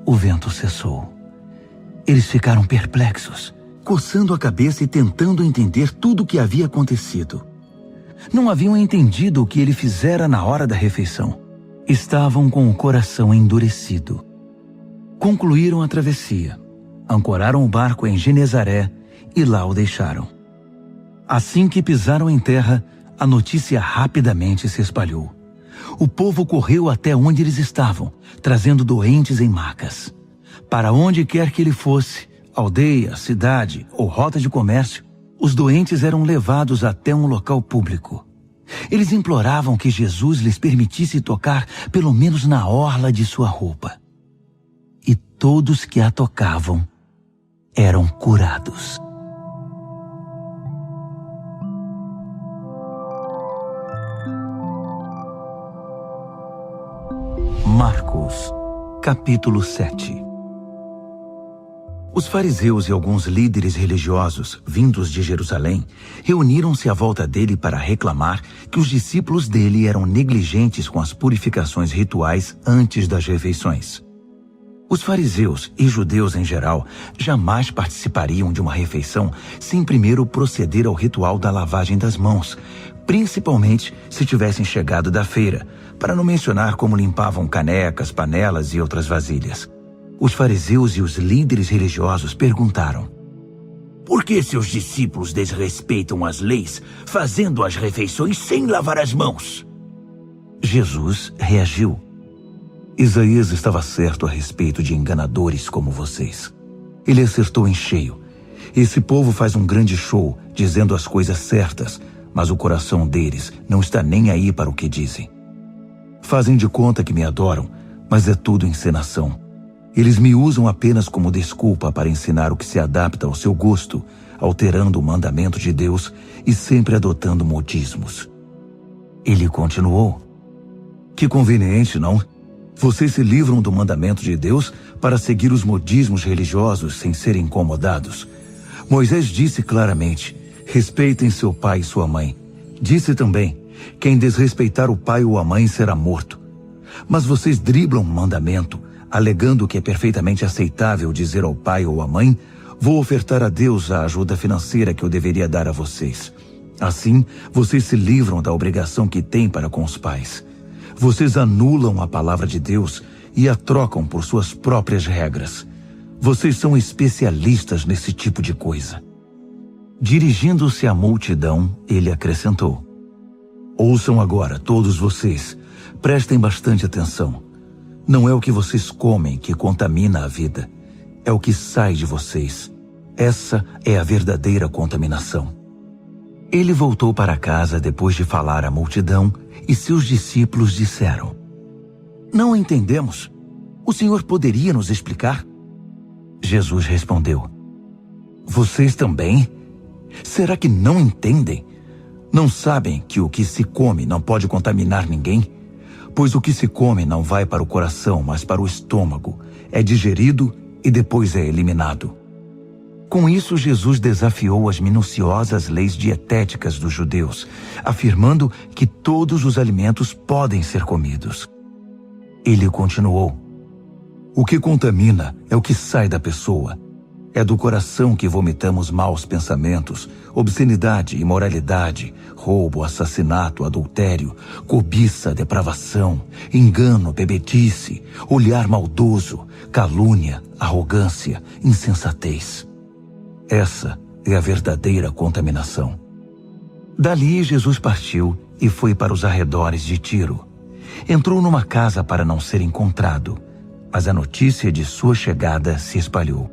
Speaker 1: o vento cessou. Eles ficaram perplexos, coçando a cabeça e tentando entender tudo o que havia acontecido. Não haviam entendido o que ele fizera na hora da refeição. Estavam com o coração endurecido. Concluíram a travessia, ancoraram o barco em Genezaré e lá o deixaram. Assim que pisaram em terra, a notícia rapidamente se espalhou. O povo correu até onde eles estavam, trazendo doentes em macas. Para onde quer que ele fosse, aldeia, cidade ou rota de comércio, os doentes eram levados até um local público. Eles imploravam que Jesus lhes permitisse tocar pelo menos na orla de sua roupa. E todos que a tocavam eram curados. Marcos, capítulo 7. Os fariseus e alguns líderes religiosos, vindos de Jerusalém, reuniram-se à volta dele para reclamar que os discípulos dele eram negligentes com as purificações rituais antes das refeições. Os fariseus e judeus em geral jamais participariam de uma refeição sem primeiro proceder ao ritual da lavagem das mãos, principalmente se tivessem chegado da feira, para não mencionar como limpavam canecas, panelas e outras vasilhas. Os fariseus e os líderes religiosos perguntaram:
Speaker 2: "Por que seus discípulos desrespeitam as leis, fazendo as refeições sem lavar as mãos?"
Speaker 1: Jesus reagiu: "Isaías estava certo a respeito de enganadores como vocês. Ele acertou em cheio. Esse povo faz um grande show, dizendo as coisas certas, mas o coração deles não está nem aí para o que dizem. Fazem de conta que me adoram, mas é tudo encenação. Eles me usam apenas como desculpa para ensinar o que se adapta ao seu gosto, alterando o mandamento de Deus e sempre adotando modismos. Ele continuou: que conveniente, não? Vocês se livram do mandamento de Deus para seguir os modismos religiosos sem serem incomodados. Moisés disse claramente: respeitem seu pai e sua mãe. Disse também: quem desrespeitar o pai ou a mãe será morto. Mas vocês driblam o mandamento, alegando que é perfeitamente aceitável dizer ao pai ou à mãe: vou ofertar a Deus a ajuda financeira que eu deveria dar a vocês. Assim, vocês se livram da obrigação que têm para com os pais. Vocês anulam a palavra de Deus e a trocam por suas próprias regras. Vocês são especialistas nesse tipo de coisa. Dirigindo-se à multidão, ele acrescentou: ouçam agora, todos vocês. Prestem bastante atenção. Não é o que vocês comem que contamina a vida. É o que sai de vocês. Essa é a verdadeira contaminação. Ele voltou para casa depois de falar à multidão e seus discípulos disseram: não entendemos. O Senhor poderia nos explicar? Jesus respondeu: vocês também? Será que não entendem? Não sabem que o que se come não pode contaminar ninguém? Pois o que se come não vai para o coração, mas para o estômago. É digerido e depois é eliminado. Com isso, Jesus desafiou as minuciosas leis dietéticas dos judeus, afirmando que todos os alimentos podem ser comidos. Ele continuou: o que contamina é o que sai da pessoa. É do coração que vomitamos maus pensamentos, obscenidade, imoralidade, roubo, assassinato, adultério, cobiça, depravação, engano, bebedice, olhar maldoso, calúnia, arrogância, insensatez. Essa é a verdadeira contaminação. Dali Jesus partiu e foi para os arredores de Tiro. Entrou numa casa para não ser encontrado, mas a notícia de sua chegada se espalhou.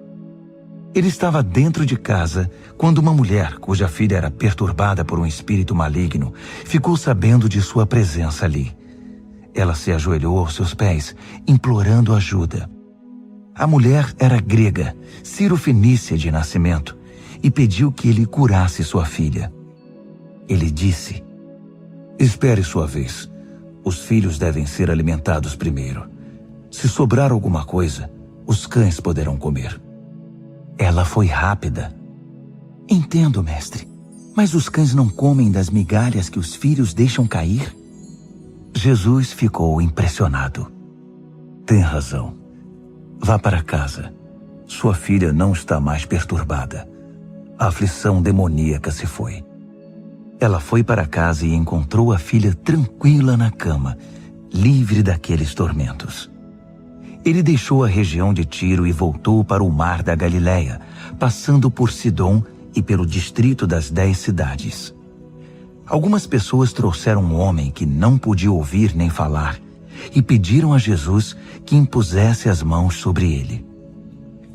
Speaker 1: Ele estava dentro de casa quando uma mulher, cuja filha era perturbada por um espírito maligno, ficou sabendo de sua presença ali. Ela se ajoelhou aos seus pés, implorando ajuda. A mulher era grega, cirofenícia de nascimento, e pediu que ele curasse sua filha. Ele disse: espere sua vez. Os filhos devem ser alimentados primeiro. Se sobrar alguma coisa, os cães poderão comer. Ela foi rápida. Entendo, mestre, mas os cães não comem das migalhas que os filhos deixam cair? Jesus ficou impressionado. Tem razão. Vá para casa. Sua filha não está mais perturbada. A aflição demoníaca se foi. Ela foi para casa e encontrou a filha tranquila na cama, livre daqueles tormentos. Ele deixou a região de Tiro e voltou para o mar da Galileia, passando por Sidom e pelo distrito das 10 cidades. Algumas pessoas trouxeram um homem que não podia ouvir nem falar e pediram a Jesus que impusesse as mãos sobre ele.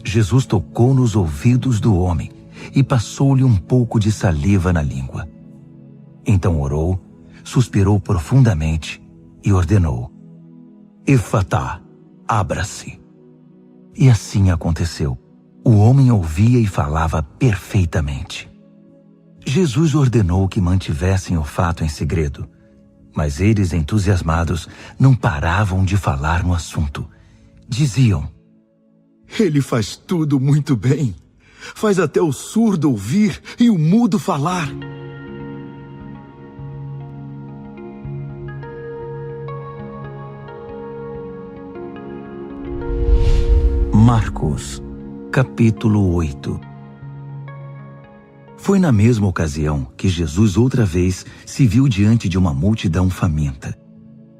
Speaker 1: Jesus tocou nos ouvidos do homem e passou-lhe um pouco de saliva na língua. Então orou, suspirou profundamente e ordenou: Efatá, abra-se. E assim aconteceu. O homem ouvia e falava perfeitamente. Jesus ordenou que mantivessem o fato em segredo, mas eles, entusiasmados, não paravam de falar no assunto. Diziam:
Speaker 2: ele faz tudo muito bem. Faz até o surdo ouvir e o mudo falar.
Speaker 1: Marcos, capítulo 8. Foi na mesma ocasião que Jesus outra vez se viu diante de uma multidão faminta.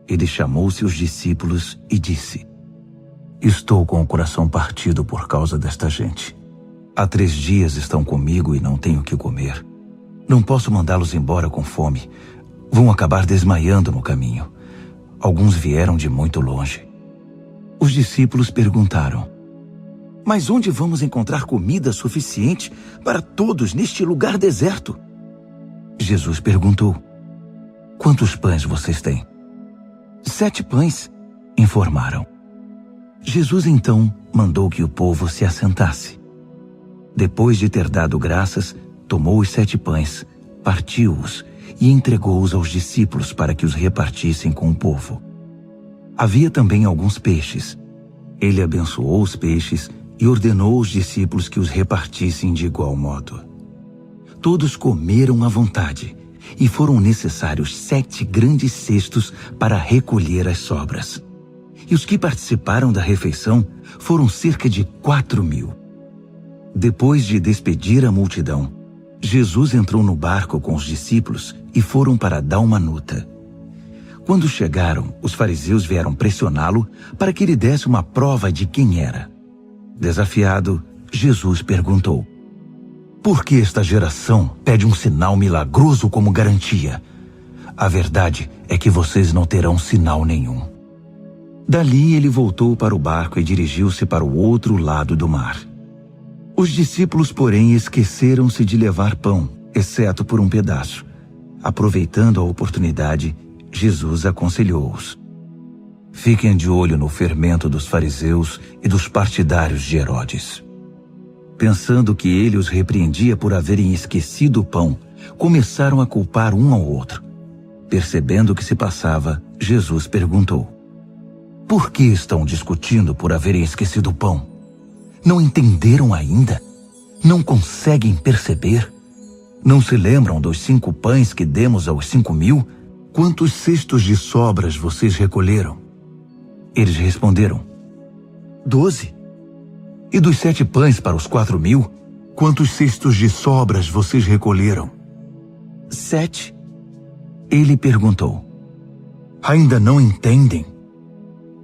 Speaker 1: Ele chamou seus discípulos e disse: Estou com o coração partido por causa desta gente. Há 3 dias estão comigo e não tenho o que comer. Não posso mandá-los embora com fome. Vão acabar desmaiando no caminho. Alguns vieram de muito longe. Os discípulos perguntaram: Mas onde vamos encontrar comida suficiente para todos neste lugar deserto? Jesus perguntou: Quantos pães vocês têm? 7 pães, informaram. Jesus então mandou que o povo se assentasse. Depois de ter dado graças, tomou os 7 pães, partiu-os e entregou-os aos discípulos para que os repartissem com o povo. Havia também alguns peixes. Ele abençoou os peixes e ordenou aos discípulos que os repartissem de igual modo. Todos comeram à vontade, e foram necessários 7 grandes cestos para recolher as sobras. E os que participaram da refeição foram cerca de 4.000. Depois de despedir a multidão, Jesus entrou no barco com os discípulos e foram para Dalmanuta. Quando chegaram, os fariseus vieram pressioná-lo para que ele desse uma prova de quem era. Desafiado, Jesus perguntou: Por que esta geração pede um sinal milagroso como garantia? A verdade é que vocês não terão sinal nenhum. Dali ele voltou para o barco e dirigiu-se para o outro lado do mar. Os discípulos, porém, esqueceram-se de levar pão, exceto por um pedaço. Aproveitando a oportunidade, Jesus aconselhou-os: Fiquem de olho no fermento dos fariseus e dos partidários de Herodes. Pensando que ele os repreendia por haverem esquecido o pão, começaram a culpar um ao outro. Percebendo o que se passava, Jesus perguntou: Por que estão discutindo por haverem esquecido o pão? Não entenderam ainda? Não conseguem perceber? Não se lembram dos 5 pães que demos aos 5.000? Quantos cestos de sobras vocês recolheram? Eles responderam: 12. E dos 7 pães para os 4.000? Quantos cestos de sobras vocês recolheram? 7. Ele perguntou: Ainda não entendem?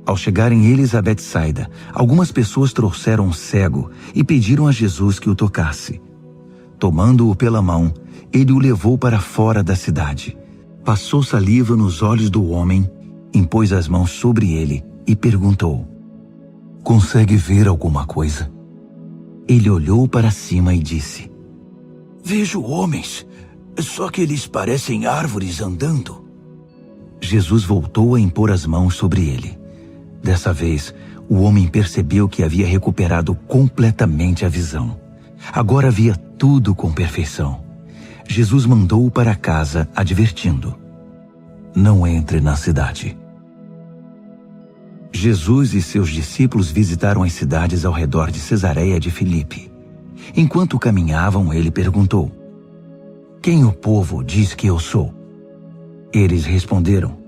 Speaker 1: Ao chegarem eles a Betsaida, algumas pessoas trouxeram um cego e pediram a Jesus que o tocasse. Tomando-o pela mão, ele o levou para fora da cidade. Passou saliva nos olhos do homem, impôs as mãos sobre ele e perguntou: Consegue ver alguma coisa? Ele olhou para cima e disse:
Speaker 2: Vejo homens, só que eles parecem árvores andando.
Speaker 1: Jesus voltou a impor as mãos sobre ele. Dessa vez, o homem percebeu que havia recuperado completamente a visão. Agora via tudo com perfeição. Jesus mandou-o para casa, advertindo: Não entre na cidade. Jesus e seus discípulos visitaram as cidades ao redor de Cesareia de Filipe. Enquanto caminhavam, ele perguntou: Quem o povo diz que eu sou? Eles responderam: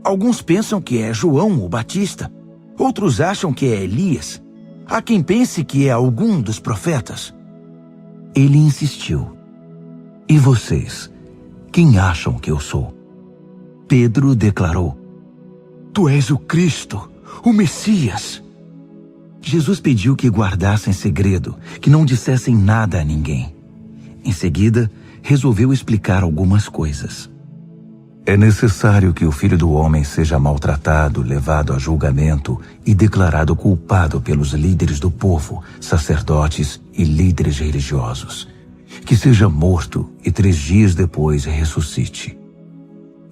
Speaker 1: Alguns pensam que é João o Batista, outros acham que é Elias. Há quem pense que é algum dos profetas. Ele insistiu: E vocês, quem acham que eu sou? Pedro declarou: Tu és o Cristo, o Messias. Jesus pediu que guardassem segredo, que não dissessem nada a ninguém. Em seguida, resolveu explicar algumas coisas. É necessário que o Filho do Homem seja maltratado, levado a julgamento e declarado culpado pelos líderes do povo, sacerdotes e líderes religiosos. Que seja morto e 3 dias depois ressuscite.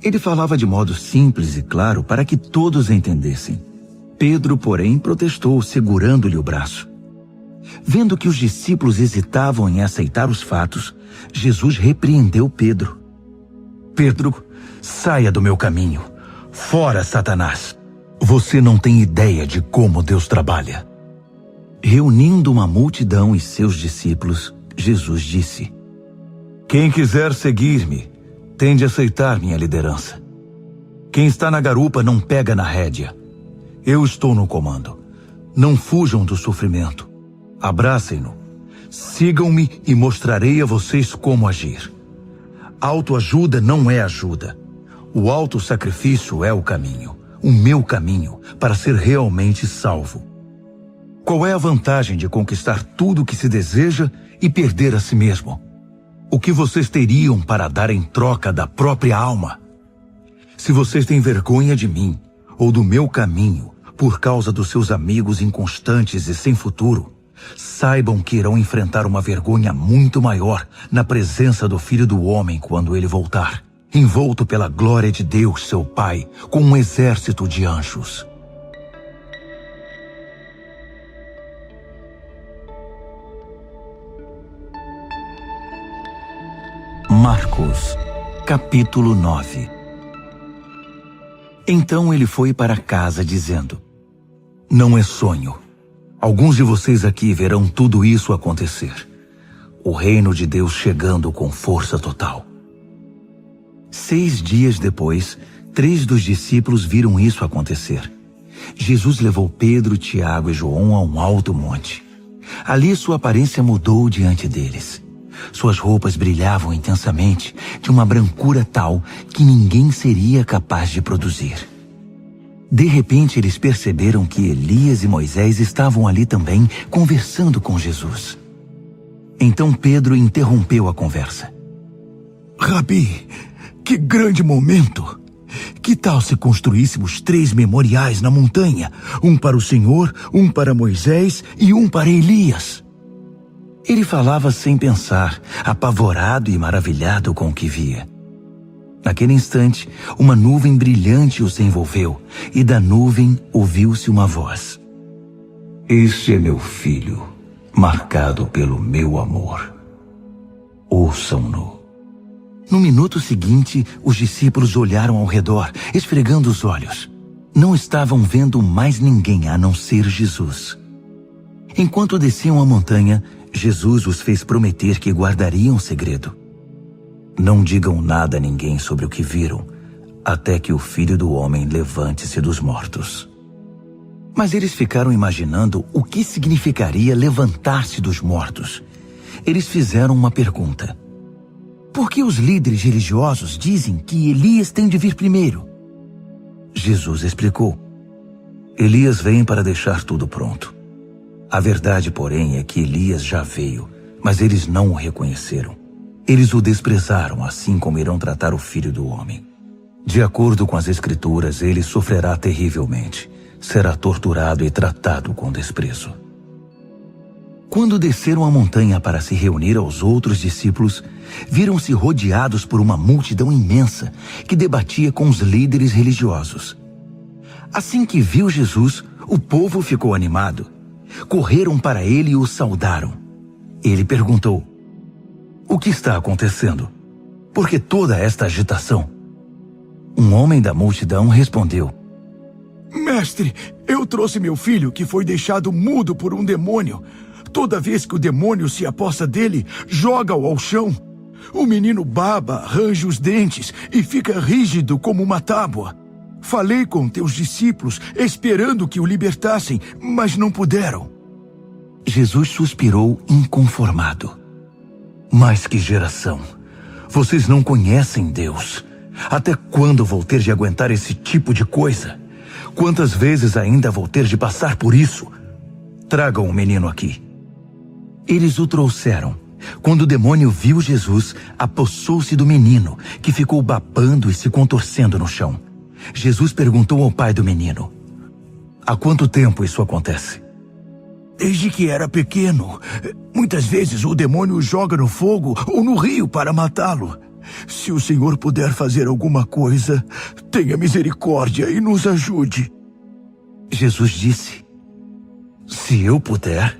Speaker 1: Ele falava de modo simples e claro para que todos entendessem. Pedro, porém, protestou, segurando-lhe o braço. Vendo que os discípulos hesitavam em aceitar os fatos, Jesus repreendeu Pedro. Pedro, saia do meu caminho. Fora, Satanás. Você não tem ideia de como Deus trabalha. Reunindo uma multidão e seus discípulos, Jesus disse: Quem quiser seguir-me, tem de aceitar minha liderança. Quem está na garupa não pega na rédea. Eu estou no comando. Não fujam do sofrimento. Abracem-no. Sigam-me e mostrarei a vocês como agir. Autoajuda não é ajuda. O autossacrifício é o caminho, o meu caminho, para ser realmente salvo. Qual é a vantagem de conquistar tudo o que se deseja e perder a si mesmo? O que vocês teriam para dar em troca da própria alma? Se vocês têm vergonha de mim ou do meu caminho, por causa dos seus amigos inconstantes e sem futuro, saibam que irão enfrentar uma vergonha muito maior na presença do Filho do Homem quando ele voltar, envolto pela glória de Deus, seu Pai, com um exército de anjos. Marcos, capítulo 9. Então ele foi para casa dizendo: Não é sonho. Alguns de vocês aqui verão tudo isso acontecer. O reino de Deus chegando com força total. 6 dias depois, 3 dos discípulos viram isso acontecer. Jesus levou Pedro, Tiago e João a um alto monte. Ali sua aparência mudou diante deles. Suas roupas brilhavam intensamente, de uma brancura tal que ninguém seria capaz de produzir. De repente, eles perceberam que Elias e Moisés estavam ali também, conversando com Jesus. Então Pedro interrompeu a conversa.
Speaker 2: Rabi, que grande momento! Que tal se construíssemos 3 memoriais na montanha? Um para o Senhor, um para Moisés e um para Elias.
Speaker 1: Ele falava sem pensar, apavorado e maravilhado com o que via. Naquele instante, uma nuvem brilhante os envolveu, e da nuvem ouviu-se uma voz. Este é meu filho, marcado pelo meu amor. Ouçam-no. No minuto seguinte, os discípulos olharam ao redor, esfregando os olhos. Não estavam vendo mais ninguém a não ser Jesus. Enquanto desciam a montanha, Jesus os fez prometer que guardariam o segredo. Não digam nada a ninguém sobre o que viram, até que o Filho do Homem levante-se dos mortos. Mas eles ficaram imaginando o que significaria levantar-se dos mortos. Eles fizeram uma pergunta. Por que os líderes religiosos dizem que Elias tem de vir primeiro? Jesus explicou. Elias vem para deixar tudo pronto. A verdade, porém, é que Elias já veio, mas eles não o reconheceram. Eles o desprezaram, assim como irão tratar o Filho do Homem. De acordo com as Escrituras, ele sofrerá terrivelmente. Será torturado e tratado com desprezo. Quando desceram a montanha para se reunir aos outros discípulos, viram-se rodeados por uma multidão imensa que debatia com os líderes religiosos. Assim que viu Jesus, o povo ficou animado. Correram para ele e o saudaram. Ele perguntou: O que está acontecendo? Por que toda esta agitação? Um homem da multidão respondeu:
Speaker 2: Mestre, eu trouxe meu filho que foi deixado mudo por um demônio. Toda vez que o demônio se aposta dele, joga-o ao chão. O menino baba, range os dentes e fica rígido como uma tábua. Falei com teus discípulos, esperando que o libertassem, mas não puderam.
Speaker 1: Jesus suspirou inconformado. Mas que geração! Vocês não conhecem Deus. Até quando vou ter de aguentar esse tipo de coisa? Quantas vezes ainda vou ter de passar por isso? Tragam o menino aqui. Eles o trouxeram. Quando o demônio viu Jesus, apossou-se do menino, que ficou babando e se contorcendo no chão. Jesus perguntou ao pai do menino: Há quanto tempo isso acontece?
Speaker 2: Desde que era pequeno. Muitas vezes o demônio o joga no fogo ou no rio para matá-lo. Se o Senhor puder fazer alguma coisa, tenha misericórdia e nos ajude.
Speaker 1: Jesus disse: Se eu puder,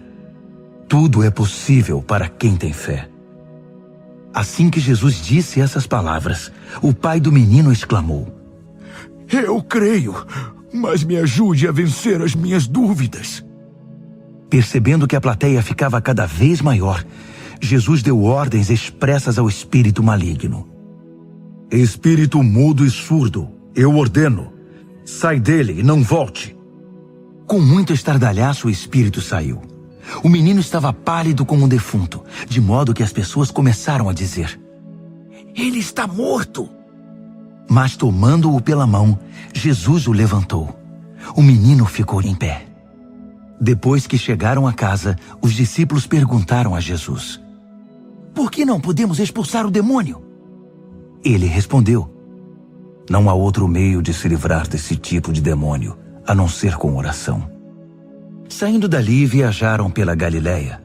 Speaker 1: tudo é possível para quem tem fé. Assim que Jesus disse essas palavras, o pai do menino exclamou:
Speaker 2: Eu creio, mas me ajude a vencer as minhas dúvidas.
Speaker 1: Percebendo que a plateia ficava cada vez maior, Jesus deu ordens expressas ao espírito maligno. Espírito mudo e surdo, eu ordeno, sai dele e não volte. Com muito estardalhaço o espírito saiu. O menino estava pálido como um defunto, de modo que as pessoas começaram a dizer: Ele está morto! Mas tomando-o pela mão, Jesus o levantou. O menino ficou em pé. Depois que chegaram a casa, os discípulos perguntaram a Jesus: Por que não podemos expulsar o demônio? Ele respondeu: Não há outro meio de se livrar desse tipo de demônio, a não ser com oração. Saindo dali, viajaram pela Galiléia.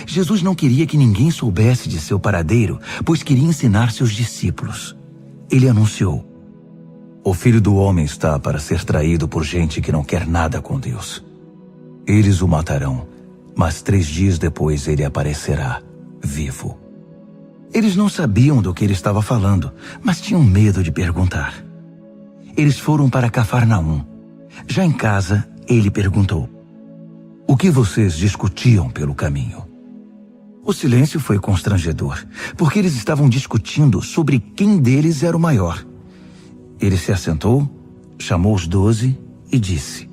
Speaker 1: Jesus não queria que ninguém soubesse de seu paradeiro, pois queria ensinar seus discípulos. Ele anunciou: o Filho do Homem está para ser traído por gente que não quer nada com Deus. Eles o matarão, mas 3 dias depois ele aparecerá, vivo. Eles não sabiam do que ele estava falando, mas tinham medo de perguntar. Eles foram para Cafarnaum. Já em casa, ele perguntou: o que vocês discutiam pelo caminho? O silêncio foi constrangedor, porque eles estavam discutindo sobre quem deles era o maior. Ele se assentou, chamou os 12 e disse: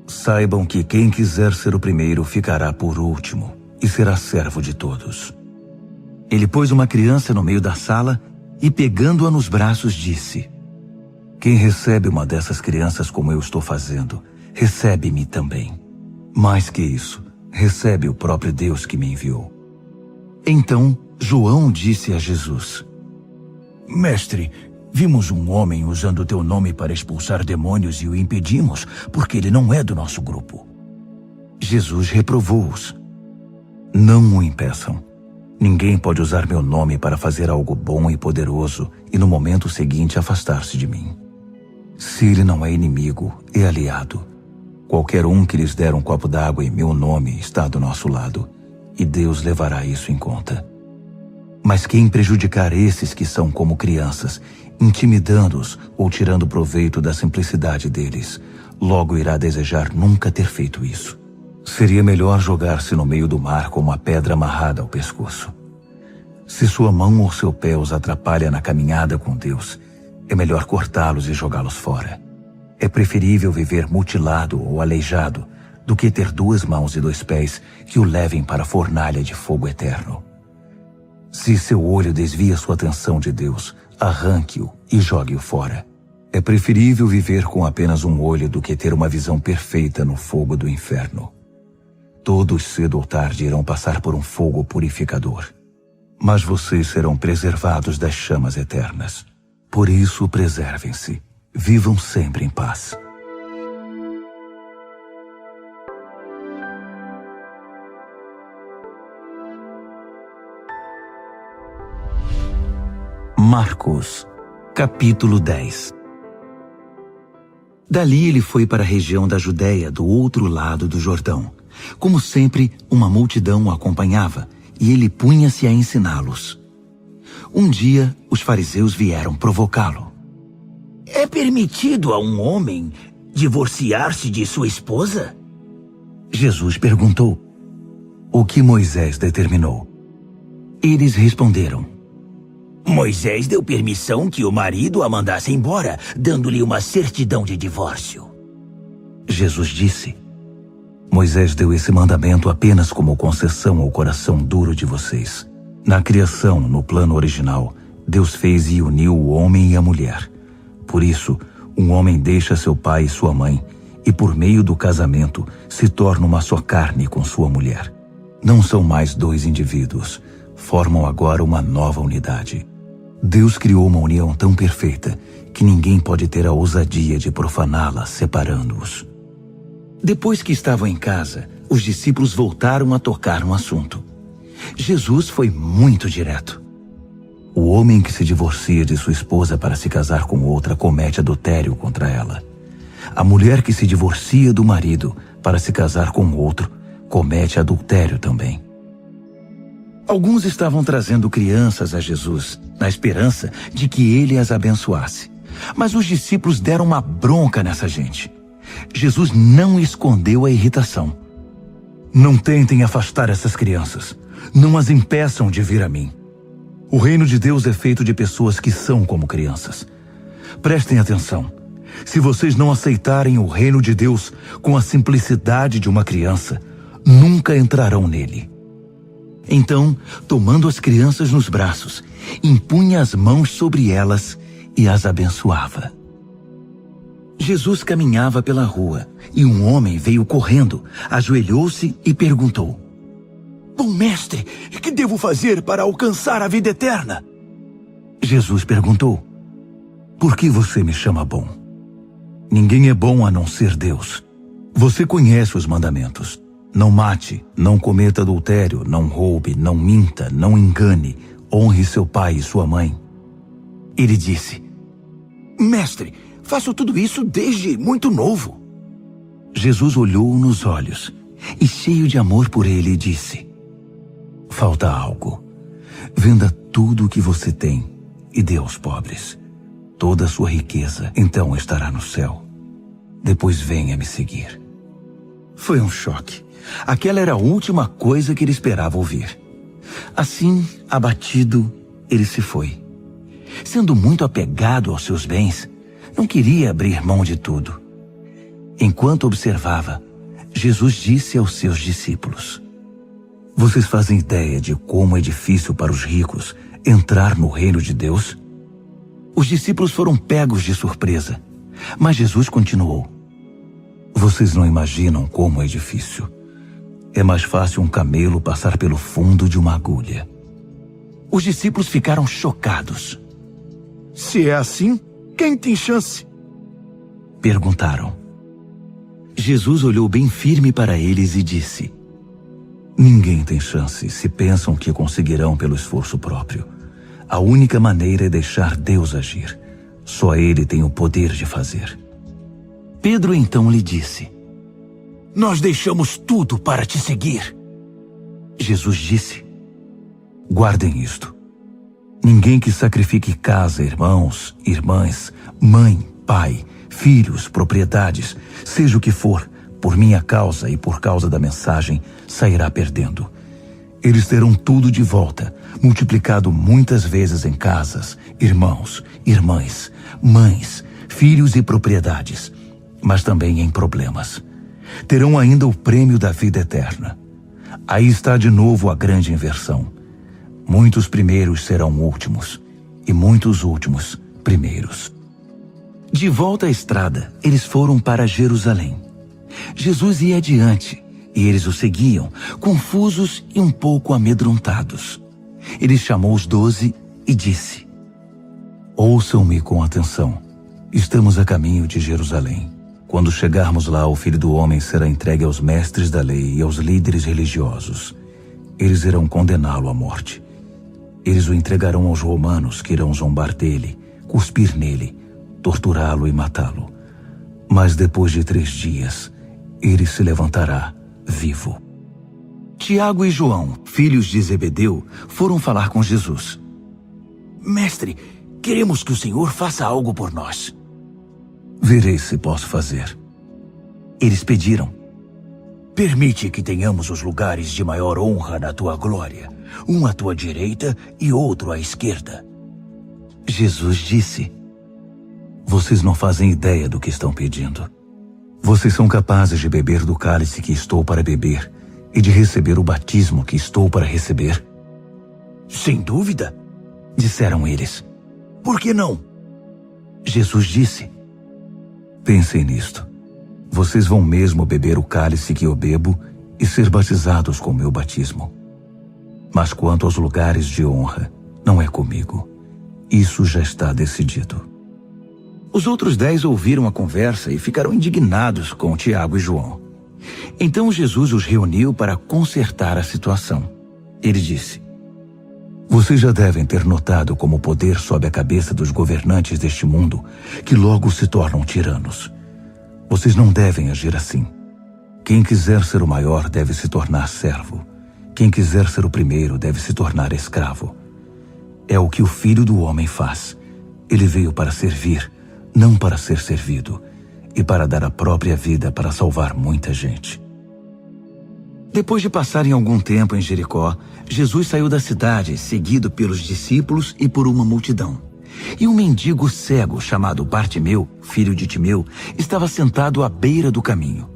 Speaker 1: saibam que quem quiser ser o primeiro ficará por último e será servo de todos. Ele pôs uma criança no meio da sala e, pegando-a nos braços, disse: quem recebe uma dessas crianças como eu estou fazendo, recebe-me também. Mais que isso, recebe o próprio Deus que me enviou. Então, João disse a Jesus:
Speaker 2: Mestre, vimos um homem usando o teu nome para expulsar demônios e o impedimos, porque ele não é do nosso grupo.
Speaker 1: Jesus reprovou-os: não o impeçam. Ninguém pode usar meu nome para fazer algo bom e poderoso e no momento seguinte afastar-se de mim. Se ele não é inimigo, é aliado. Qualquer um que lhes der um copo d'água em meu nome está do nosso lado, e Deus levará isso em conta. Mas quem prejudicar esses que são como crianças, intimidando-os ou tirando proveito da simplicidade deles, logo irá desejar nunca ter feito isso. Seria melhor jogar-se no meio do mar com uma pedra amarrada ao pescoço. Se sua mão ou seu pé os atrapalha na caminhada com Deus, é melhor cortá-los e jogá-los fora. É preferível viver mutilado ou aleijado do que ter 2 mãos e 2 pés que o levem para a fornalha de fogo eterno. Se seu olho desvia sua atenção de Deus, arranque-o e jogue-o fora. É preferível viver com apenas um olho do que ter uma visão perfeita no fogo do inferno. Todos cedo ou tarde irão passar por um fogo purificador, mas vocês serão preservados das chamas eternas. Por isso, preservem-se. Vivam sempre em paz. Marcos, capítulo 10. Dali ele foi para a região da Judéia, do outro lado do Jordão. Como sempre, uma multidão o acompanhava, e ele punha-se a ensiná-los. Um dia, os fariseus vieram provocá-lo.
Speaker 2: É permitido a um homem divorciar-se de sua esposa?
Speaker 1: Jesus perguntou: o que Moisés determinou? Eles responderam:
Speaker 2: Moisés deu permissão que o marido a mandasse embora, dando-lhe uma certidão de divórcio.
Speaker 1: Jesus disse: Moisés deu esse mandamento apenas como concessão ao coração duro de vocês. Na criação, no plano original, Deus fez e uniu o homem e a mulher. Por isso, um homem deixa seu pai e sua mãe, e por meio do casamento se torna uma só carne com sua mulher. Não são mais 2 indivíduos, formam agora uma nova unidade. Deus criou uma união tão perfeita que ninguém pode ter a ousadia de profaná-la, separando-os. Depois que estavam em casa, os discípulos voltaram a tocar no assunto. Jesus foi muito direto. O homem que se divorcia de sua esposa para se casar com outra comete adultério contra ela. A mulher que se divorcia do marido para se casar com outro comete adultério também. Alguns estavam trazendo crianças a Jesus, na esperança de que ele as abençoasse. Mas os discípulos deram uma bronca nessa gente. Jesus não escondeu a irritação. Não tentem afastar essas crianças. Não as impeçam de vir a mim. O reino de Deus é feito de pessoas que são como crianças. Prestem atenção. Se vocês não aceitarem o reino de Deus com a simplicidade de uma criança, nunca entrarão nele. Então, tomando as crianças nos braços, impunha as mãos sobre elas e as abençoava. Jesus caminhava pela rua e um homem veio correndo, ajoelhou-se e perguntou:
Speaker 2: Bom mestre, que devo fazer para alcançar a vida eterna?
Speaker 1: Jesus perguntou: Por que você me chama bom? Ninguém é bom a não ser Deus. Você conhece os mandamentos. Não mate, não cometa adultério, não roube, não minta, não engane, honre seu pai e sua mãe. Ele disse:
Speaker 2: Mestre, faço tudo isso desde muito novo.
Speaker 1: Jesus olhou nos olhos e, cheio de amor por ele, disse: falta algo. Venda tudo o que você tem e dê aos pobres. Toda a sua riqueza então estará no céu. Depois venha me seguir. Foi um choque. Aquela era a última coisa que ele esperava ouvir. Assim, abatido, ele se foi. Sendo muito apegado aos seus bens, não queria abrir mão de tudo. Enquanto observava, Jesus disse aos seus discípulos: vocês fazem ideia de como é difícil para os ricos entrar no reino de Deus? Os discípulos foram pegos de surpresa, mas Jesus continuou: vocês não imaginam como é difícil. É mais fácil um camelo passar pelo fundo de uma agulha. Os discípulos ficaram chocados.
Speaker 2: Se é assim, quem tem chance?
Speaker 1: Perguntaram. Jesus olhou bem firme para eles e disse: ninguém tem chance se pensam que conseguirão pelo esforço próprio. A única maneira é deixar Deus agir. Só Ele tem o poder de fazer. Pedro então lhe disse:
Speaker 2: nós deixamos tudo para te seguir.
Speaker 1: Jesus disse: guardem isto. Ninguém que sacrifique casa, irmãos, irmãs, mãe, pai, filhos, propriedades, seja o que for, por minha causa e por causa da mensagem, sairá perdendo. Eles terão tudo de volta, multiplicado muitas vezes em casas, irmãos, irmãs, mães, filhos e propriedades, mas também em problemas. Terão ainda o prêmio da vida eterna. Aí está de novo a grande inversão. Muitos primeiros serão últimos, e muitos últimos primeiros. De volta à estrada, eles foram para Jerusalém. Jesus ia adiante, e eles o seguiam, confusos e um pouco amedrontados. Ele chamou os 12 e disse: ouçam-me com atenção. Estamos a caminho de Jerusalém. Quando chegarmos lá, o Filho do Homem será entregue aos mestres da lei e aos líderes religiosos. Eles irão condená-lo à morte. Eles o entregarão aos romanos, que irão zombar dele, cuspir nele, torturá-lo e matá-lo. Mas depois de 3 dias, ele se levantará vivo. Tiago e João, filhos de Zebedeu, foram falar com Jesus.
Speaker 2: Mestre, queremos que o Senhor faça algo por nós.
Speaker 1: Verei se posso fazer. Eles pediram:
Speaker 2: permite que tenhamos os lugares de maior honra na tua glória, um à tua direita e outro à esquerda.
Speaker 1: Jesus disse: vocês não fazem ideia do que estão pedindo. Vocês são capazes de beber do cálice que estou para beber e de receber o batismo que estou para receber?
Speaker 2: Sem dúvida,
Speaker 1: disseram eles.
Speaker 2: Por que não?
Speaker 1: Jesus disse: pensem nisto. Vocês vão mesmo beber o cálice que eu bebo e ser batizados com o meu batismo. Mas quanto aos lugares de honra, não é comigo. Isso já está decidido. Os outros 10 ouviram a conversa e ficaram indignados com Tiago e João. Então Jesus os reuniu para consertar a situação. Ele disse: vocês já devem ter notado como o poder sobe a cabeça dos governantes deste mundo, que logo se tornam tiranos. Vocês não devem agir assim. Quem quiser ser o maior deve se tornar servo. Quem quiser ser o primeiro deve se tornar escravo. É o que o Filho do Homem faz. Ele veio para servir, não para ser servido, e para dar a própria vida para salvar muita gente. Depois de passarem algum tempo em Jericó, Jesus saiu da cidade, seguido pelos discípulos e por uma multidão. E um mendigo cego chamado Bartimeu, filho de Timeu, estava sentado à beira do caminho.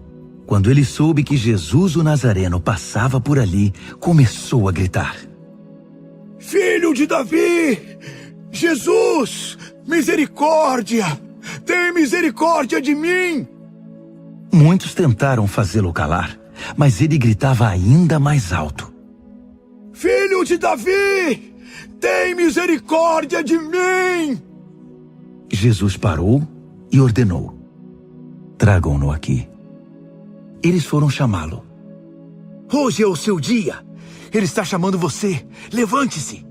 Speaker 1: Quando ele soube que Jesus o Nazareno passava por ali, começou a gritar:
Speaker 2: Filho de Davi! Jesus! Misericórdia! Tem misericórdia de mim!
Speaker 1: Muitos tentaram fazê-lo calar, mas ele gritava ainda mais alto:
Speaker 2: Filho de Davi! Tem misericórdia de mim!
Speaker 1: Jesus parou e ordenou: Tragam-no aqui.
Speaker 2: Eles foram chamá-lo. Hoje é o seu dia. Ele está chamando você. Levante-se.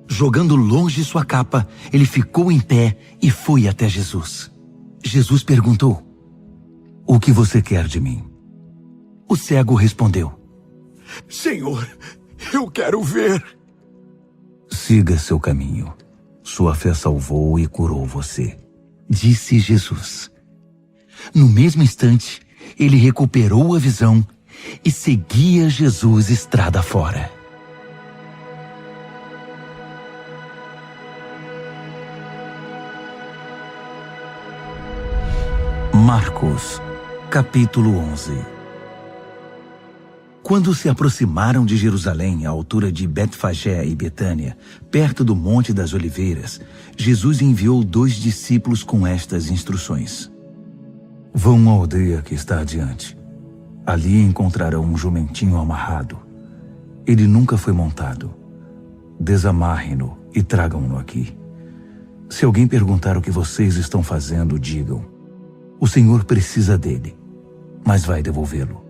Speaker 1: Jogando longe sua capa, ele ficou em pé e foi até Jesus. Jesus perguntou: "O que você quer de mim?" O cego respondeu:
Speaker 2: Senhor, eu quero ver.
Speaker 1: "Siga seu caminho. Sua fé salvou e curou você", disse Jesus. No mesmo instante, ele recuperou a visão e seguia Jesus estrada fora. Marcos, capítulo 11. Quando se aproximaram de Jerusalém, à altura de Betfagé e Betânia, perto do Monte das Oliveiras, Jesus enviou 2 discípulos com estas instruções: "Vão à aldeia que está adiante. Ali encontrarão um jumentinho amarrado. Ele nunca foi montado. Desamarrem-no e tragam-no aqui. Se alguém perguntar o que vocês estão fazendo, digam: o Senhor precisa dele, mas vai devolvê-lo."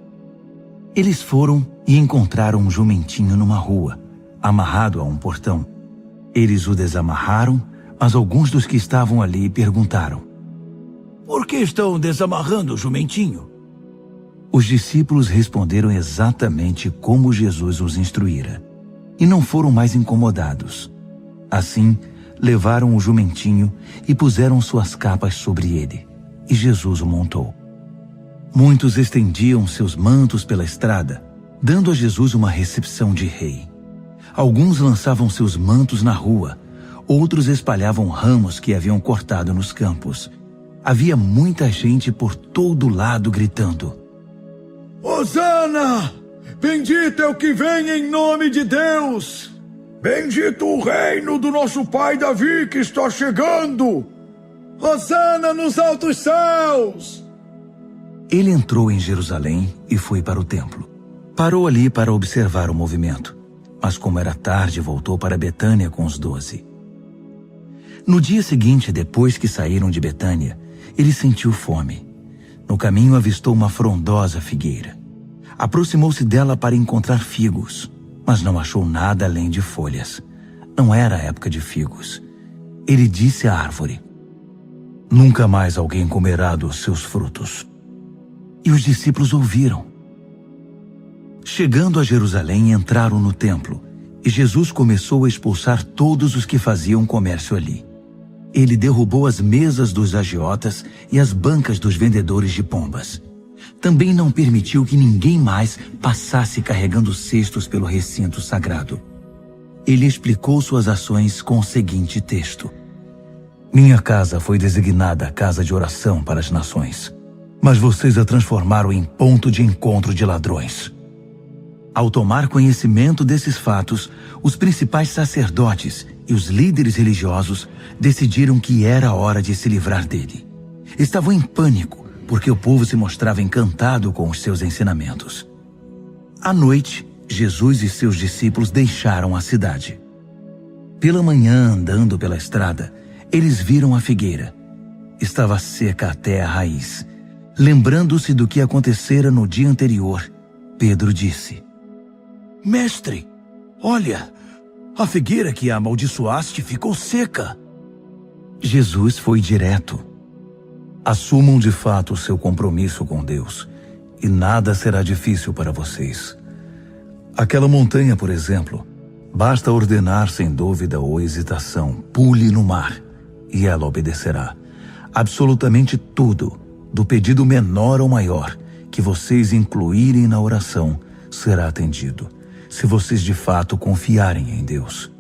Speaker 1: Eles foram e encontraram um jumentinho numa rua, amarrado a um portão. Eles o desamarraram, mas alguns dos que estavam ali perguntaram:
Speaker 2: Por que estão desamarrando o jumentinho?
Speaker 1: Os discípulos responderam exatamente como Jesus os instruíra, e não foram mais incomodados. Assim, levaram o jumentinho e puseram suas capas sobre ele, e Jesus o montou. Muitos estendiam seus mantos pela estrada, dando a Jesus uma recepção de rei. Alguns lançavam seus mantos na rua, outros espalhavam ramos que haviam cortado nos campos. Havia muita gente por todo lado gritando:
Speaker 2: Hosana! Bendito é o que vem em nome de Deus! Bendito o reino do nosso pai Davi que está chegando! Hosana nos altos céus!
Speaker 1: Ele entrou em Jerusalém e foi para o templo. Parou ali para observar o movimento, mas como era tarde, voltou para Betânia com os 12. No dia seguinte, depois que saíram de Betânia, ele sentiu fome. No caminho avistou uma frondosa figueira. Aproximou-se dela para encontrar figos, mas não achou nada além de folhas. Não era a época de figos. Ele disse à árvore: "Nunca mais alguém comerá dos seus frutos." E os discípulos ouviram. Chegando a Jerusalém, entraram no templo, e Jesus começou a expulsar todos os que faziam comércio ali. Ele derrubou as mesas dos agiotas e as bancas dos vendedores de pombas. Também não permitiu que ninguém mais passasse carregando cestos pelo recinto sagrado. Ele explicou suas ações com o seguinte texto: "Minha casa foi designada casa de oração para as nações, mas vocês a transformaram em ponto de encontro de ladrões." Ao tomar conhecimento desses fatos, os principais sacerdotes e os líderes religiosos decidiram que era a hora de se livrar dele. Estavam em pânico, porque o povo se mostrava encantado com os seus ensinamentos. À noite, Jesus e seus discípulos deixaram a cidade. Pela manhã, andando pela estrada, eles viram a figueira. Estava seca até a raiz. Lembrando-se do que acontecera no dia anterior, Pedro disse: "Mestre, olha, a figueira que amaldiçoaste ficou seca." Jesus foi direto: "Assumam de fato o seu compromisso com Deus, e nada será difícil para vocês. Aquela montanha, por exemplo, basta ordenar sem dúvida ou hesitação: pule no mar, e ela obedecerá. Absolutamente tudo, do pedido menor ao maior, que vocês incluírem na oração, será atendido, se vocês de fato confiarem em Deus.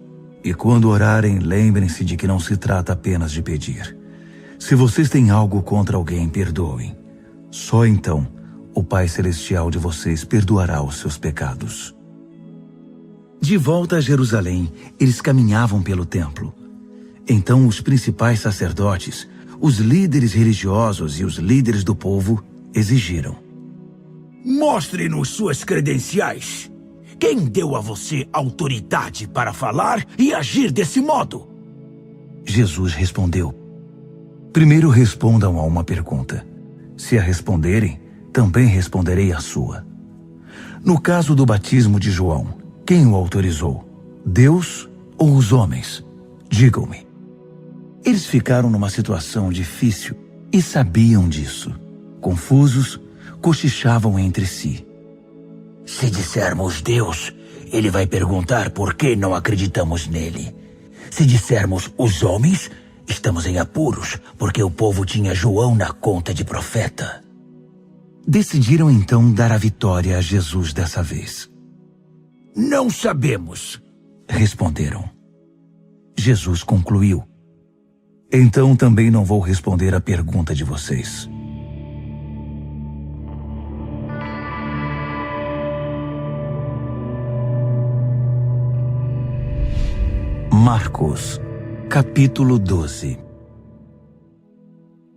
Speaker 1: E quando orarem, lembrem-se de que não se trata apenas de pedir. Se vocês têm algo contra alguém, perdoem. Só então o Pai Celestial de vocês perdoará os seus pecados." De volta a Jerusalém, eles caminhavam pelo templo. Então os principais sacerdotes, os líderes religiosos e os líderes do povo exigiram:
Speaker 2: "Mostre-nos suas credenciais. Quem deu a você autoridade para falar e agir desse modo?"
Speaker 1: Jesus respondeu: "Primeiro respondam a uma pergunta. Se a responderem, também responderei a sua. No caso do batismo de João, quem o autorizou? Deus ou os homens? Digam-me. Eles ficaram numa situação difícil e sabiam disso. Confusos, cochichavam entre si.
Speaker 2: Se dissermos Deus, ele vai perguntar por que não acreditamos nele. Se dissermos os homens, estamos em apuros, porque o povo tinha João na conta de profeta.
Speaker 1: Decidiram então dar a vitória a Jesus dessa vez.
Speaker 2: Não sabemos,
Speaker 1: responderam. Jesus concluiu. Então também não vou responder à pergunta de vocês. Marcos, capítulo 12.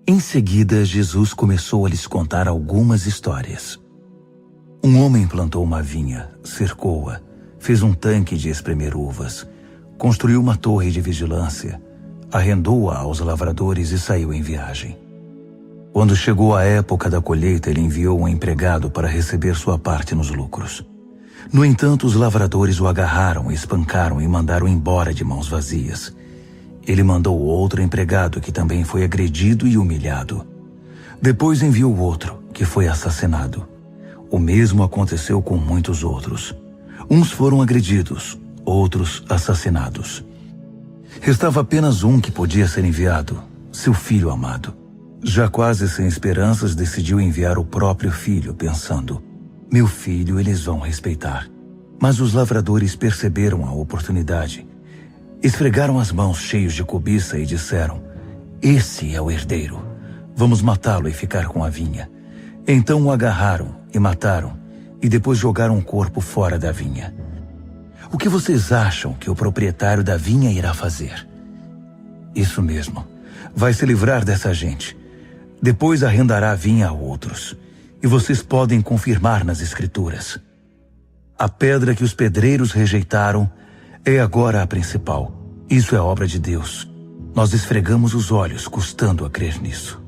Speaker 1: Em seguida, Jesus começou a lhes contar algumas histórias. Um homem plantou uma vinha, cercou-a, fez um tanque de espremer uvas, construiu uma torre de vigilância, arrendou-a aos lavradores e saiu em viagem. Quando chegou a época da colheita, ele enviou um empregado para receber sua parte nos lucros. No entanto, os lavradores o agarraram, espancaram e mandaram embora de mãos vazias. Ele mandou outro empregado que também foi agredido e humilhado. Depois enviou outro, que foi assassinado. O mesmo aconteceu com muitos outros. Uns foram agredidos, outros assassinados. Restava apenas um que podia ser enviado, seu filho amado. Já quase sem esperanças, decidiu enviar o próprio filho, pensando: meu filho eles vão respeitar. Mas os lavradores perceberam a oportunidade. Esfregaram as mãos cheios de cobiça e disseram: esse é o herdeiro. Vamos matá-lo e ficar com a vinha. Então o agarraram e mataram, e depois jogaram o corpo fora da vinha. O que vocês acham que o proprietário da vinha irá fazer? Isso mesmo, vai se livrar dessa gente. Depois arrendará a vinha a outros. E vocês podem confirmar nas Escrituras. A pedra que os pedreiros rejeitaram é agora a principal. Isso é obra de Deus. Nós esfregamos os olhos, custando a crer nisso.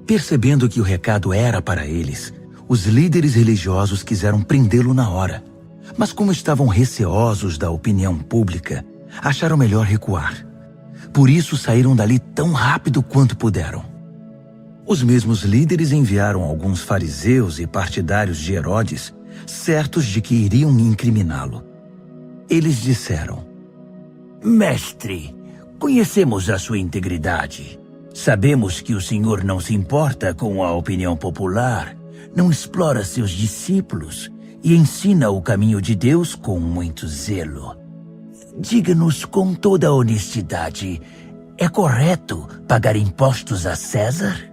Speaker 1: Percebendo que o recado era para eles, os líderes religiosos quiseram prendê-lo na hora. Mas como estavam receosos da opinião pública, acharam melhor recuar. Por isso saíram dali tão rápido quanto puderam. Os mesmos líderes enviaram alguns fariseus e partidários de Herodes, certos de que iriam incriminá-lo. Eles disseram:
Speaker 2: mestre, conhecemos a sua integridade. Sabemos que o senhor não se importa com a opinião popular, não explora seus discípulos e ensina o caminho de Deus com muito zelo. Diga-nos com toda a honestidade, é correto pagar impostos a César?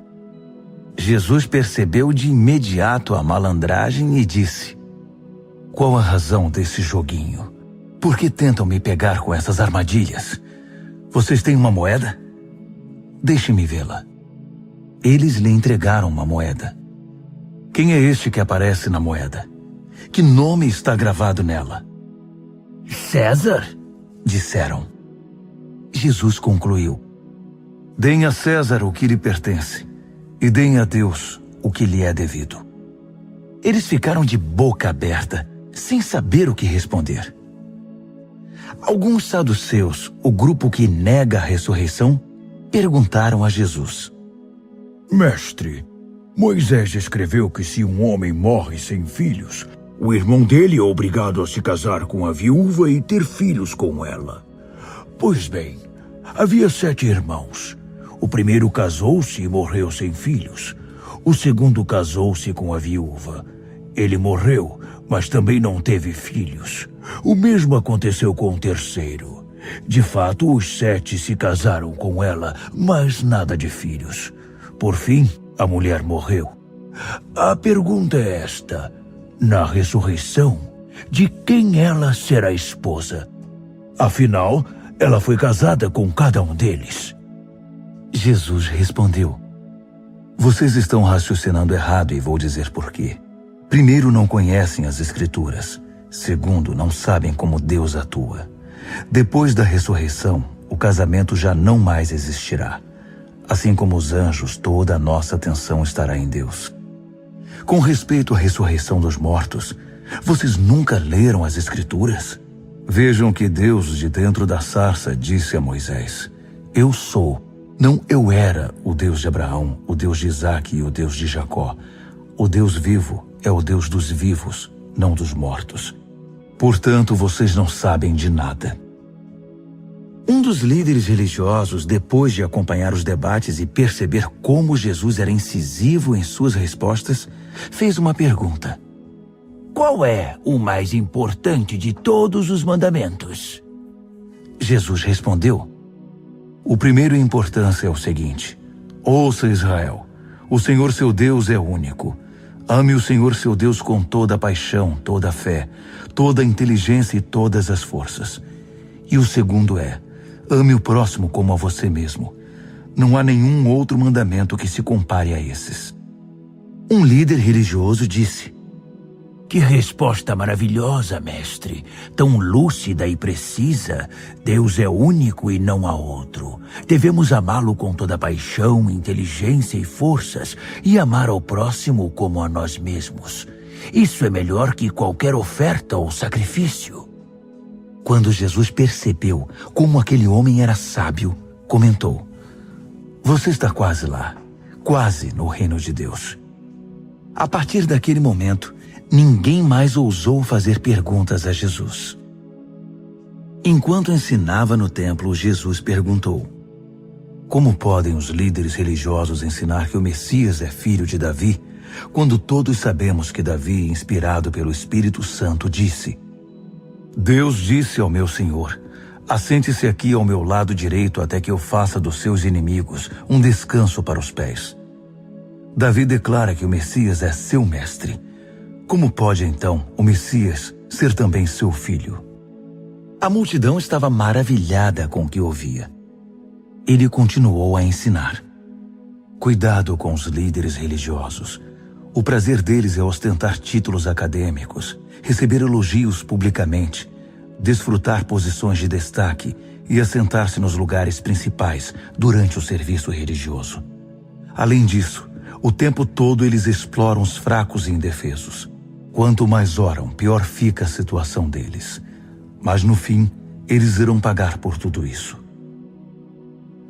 Speaker 1: Jesus percebeu de imediato a malandragem e disse: qual a razão desse joguinho? Por que tentam me pegar com essas armadilhas? Vocês têm uma moeda? Deixe-me vê-la. Eles lhe entregaram uma moeda. Quem é este que aparece na moeda? Que nome está gravado nela?
Speaker 2: César,
Speaker 1: disseram. Jesus concluiu: deem a César o que lhe pertence e deem a Deus o que lhe é devido. Eles ficaram de boca aberta, sem saber o que responder. Alguns saduceus, o grupo que nega a ressurreição, perguntaram a Jesus:
Speaker 2: mestre, Moisés escreveu que se um homem morre sem filhos, o irmão dele é obrigado a se casar com a viúva e ter filhos com ela. Pois bem, havia 7 irmãos. O primeiro casou-se e morreu sem filhos. O segundo casou-se com a viúva. Ele morreu, mas também não teve filhos. O mesmo aconteceu com o terceiro. De fato, os 7 se casaram com ela, mas nada de filhos. Por fim, a mulher morreu. A pergunta é esta: na ressurreição, de quem ela será esposa? Afinal, ela foi casada com cada um deles.
Speaker 1: Jesus respondeu: vocês estão raciocinando errado e vou dizer por quê. Primeiro, não conhecem as Escrituras. Segundo, não sabem como Deus atua. Depois da ressurreição, o casamento já não mais existirá. Assim como os anjos, toda a nossa atenção estará em Deus. Com respeito à ressurreição dos mortos, vocês nunca leram as Escrituras? Vejam que Deus, de dentro da sarça, disse a Moisés: Eu sou, não eu era, o Deus de Abraão, o Deus de Isaque e o Deus de Jacó. O Deus vivo é o Deus dos vivos, não dos mortos. Portanto, vocês não sabem de nada. Um dos líderes religiosos, depois de acompanhar os debates e perceber como Jesus era incisivo em suas respostas, fez uma pergunta: Qual é o mais importante de todos os mandamentos? Jesus respondeu: O primeiro em importância é o seguinte: Ouça, Israel, o Senhor seu Deus é único. Ame o Senhor seu Deus com toda a paixão, toda a fé, toda a inteligência e todas as forças. E o segundo é: ame o próximo como a você mesmo. Não há nenhum outro mandamento que se compare a esses. Um líder religioso disse: Que resposta maravilhosa, mestre! Tão lúcida e precisa. Deus é único e não há outro. Devemos amá-lo com toda paixão, inteligência e forças, e amar ao próximo como a nós mesmos. Isso é melhor que qualquer oferta ou sacrifício. Quando Jesus percebeu como aquele homem era sábio, comentou: Você está quase lá, quase no reino de Deus. A partir daquele momento, ninguém mais ousou fazer perguntas a Jesus. Enquanto ensinava no templo, Jesus perguntou: Como podem os líderes religiosos ensinar que o Messias é filho de Davi, quando todos sabemos que Davi, inspirado pelo Espírito Santo, disse: Deus disse ao meu Senhor: Assente-se aqui ao meu lado direito até que eu faça dos seus inimigos um descanso para os pés. Davi declara que o Messias é seu mestre. Como pode, então, o Messias ser também seu filho? A multidão estava maravilhada com o que ouvia. Ele continuou a ensinar: Cuidado com os líderes religiosos. O prazer deles é ostentar títulos acadêmicos, receber elogios publicamente, desfrutar posições de destaque e assentar-se nos lugares principais durante o serviço religioso. Além disso, o tempo todo eles exploram os fracos e indefesos. Quanto mais oram, pior fica a situação deles. Mas no fim, eles irão pagar por tudo isso.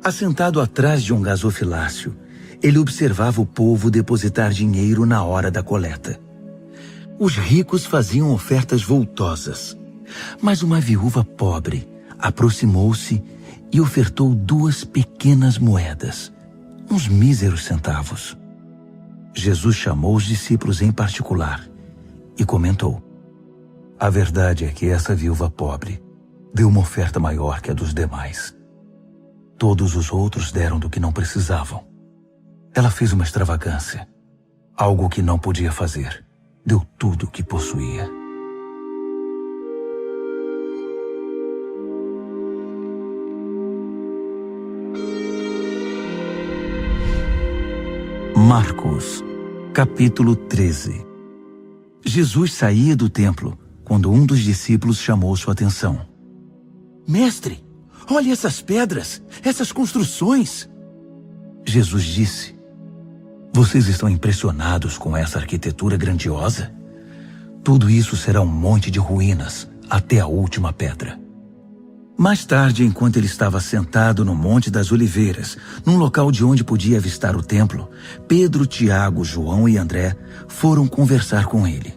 Speaker 1: Assentado atrás de um gasofilácio, ele observava o povo depositar dinheiro na hora da coleta. Os ricos faziam ofertas voltosas, mas uma viúva pobre aproximou-se e ofertou 2 pequenas moedas, uns míseros centavos. Jesus chamou os discípulos em particular e comentou: A verdade é que essa viúva pobre deu uma oferta maior que a dos demais. Todos os outros deram do que não precisavam. Ela fez uma extravagância, algo que não podia fazer. Deu tudo o que possuía. Marcos, capítulo 13. Jesus saía do templo quando um dos discípulos chamou sua atenção. Mestre, olhe essas pedras, essas construções. Jesus disse: Vocês estão impressionados com essa arquitetura grandiosa? Tudo isso será um monte de ruínas até a última pedra. Mais tarde, enquanto ele estava sentado no Monte das Oliveiras, num local de onde podia avistar o templo, Pedro, Tiago, João e André foram conversar com ele.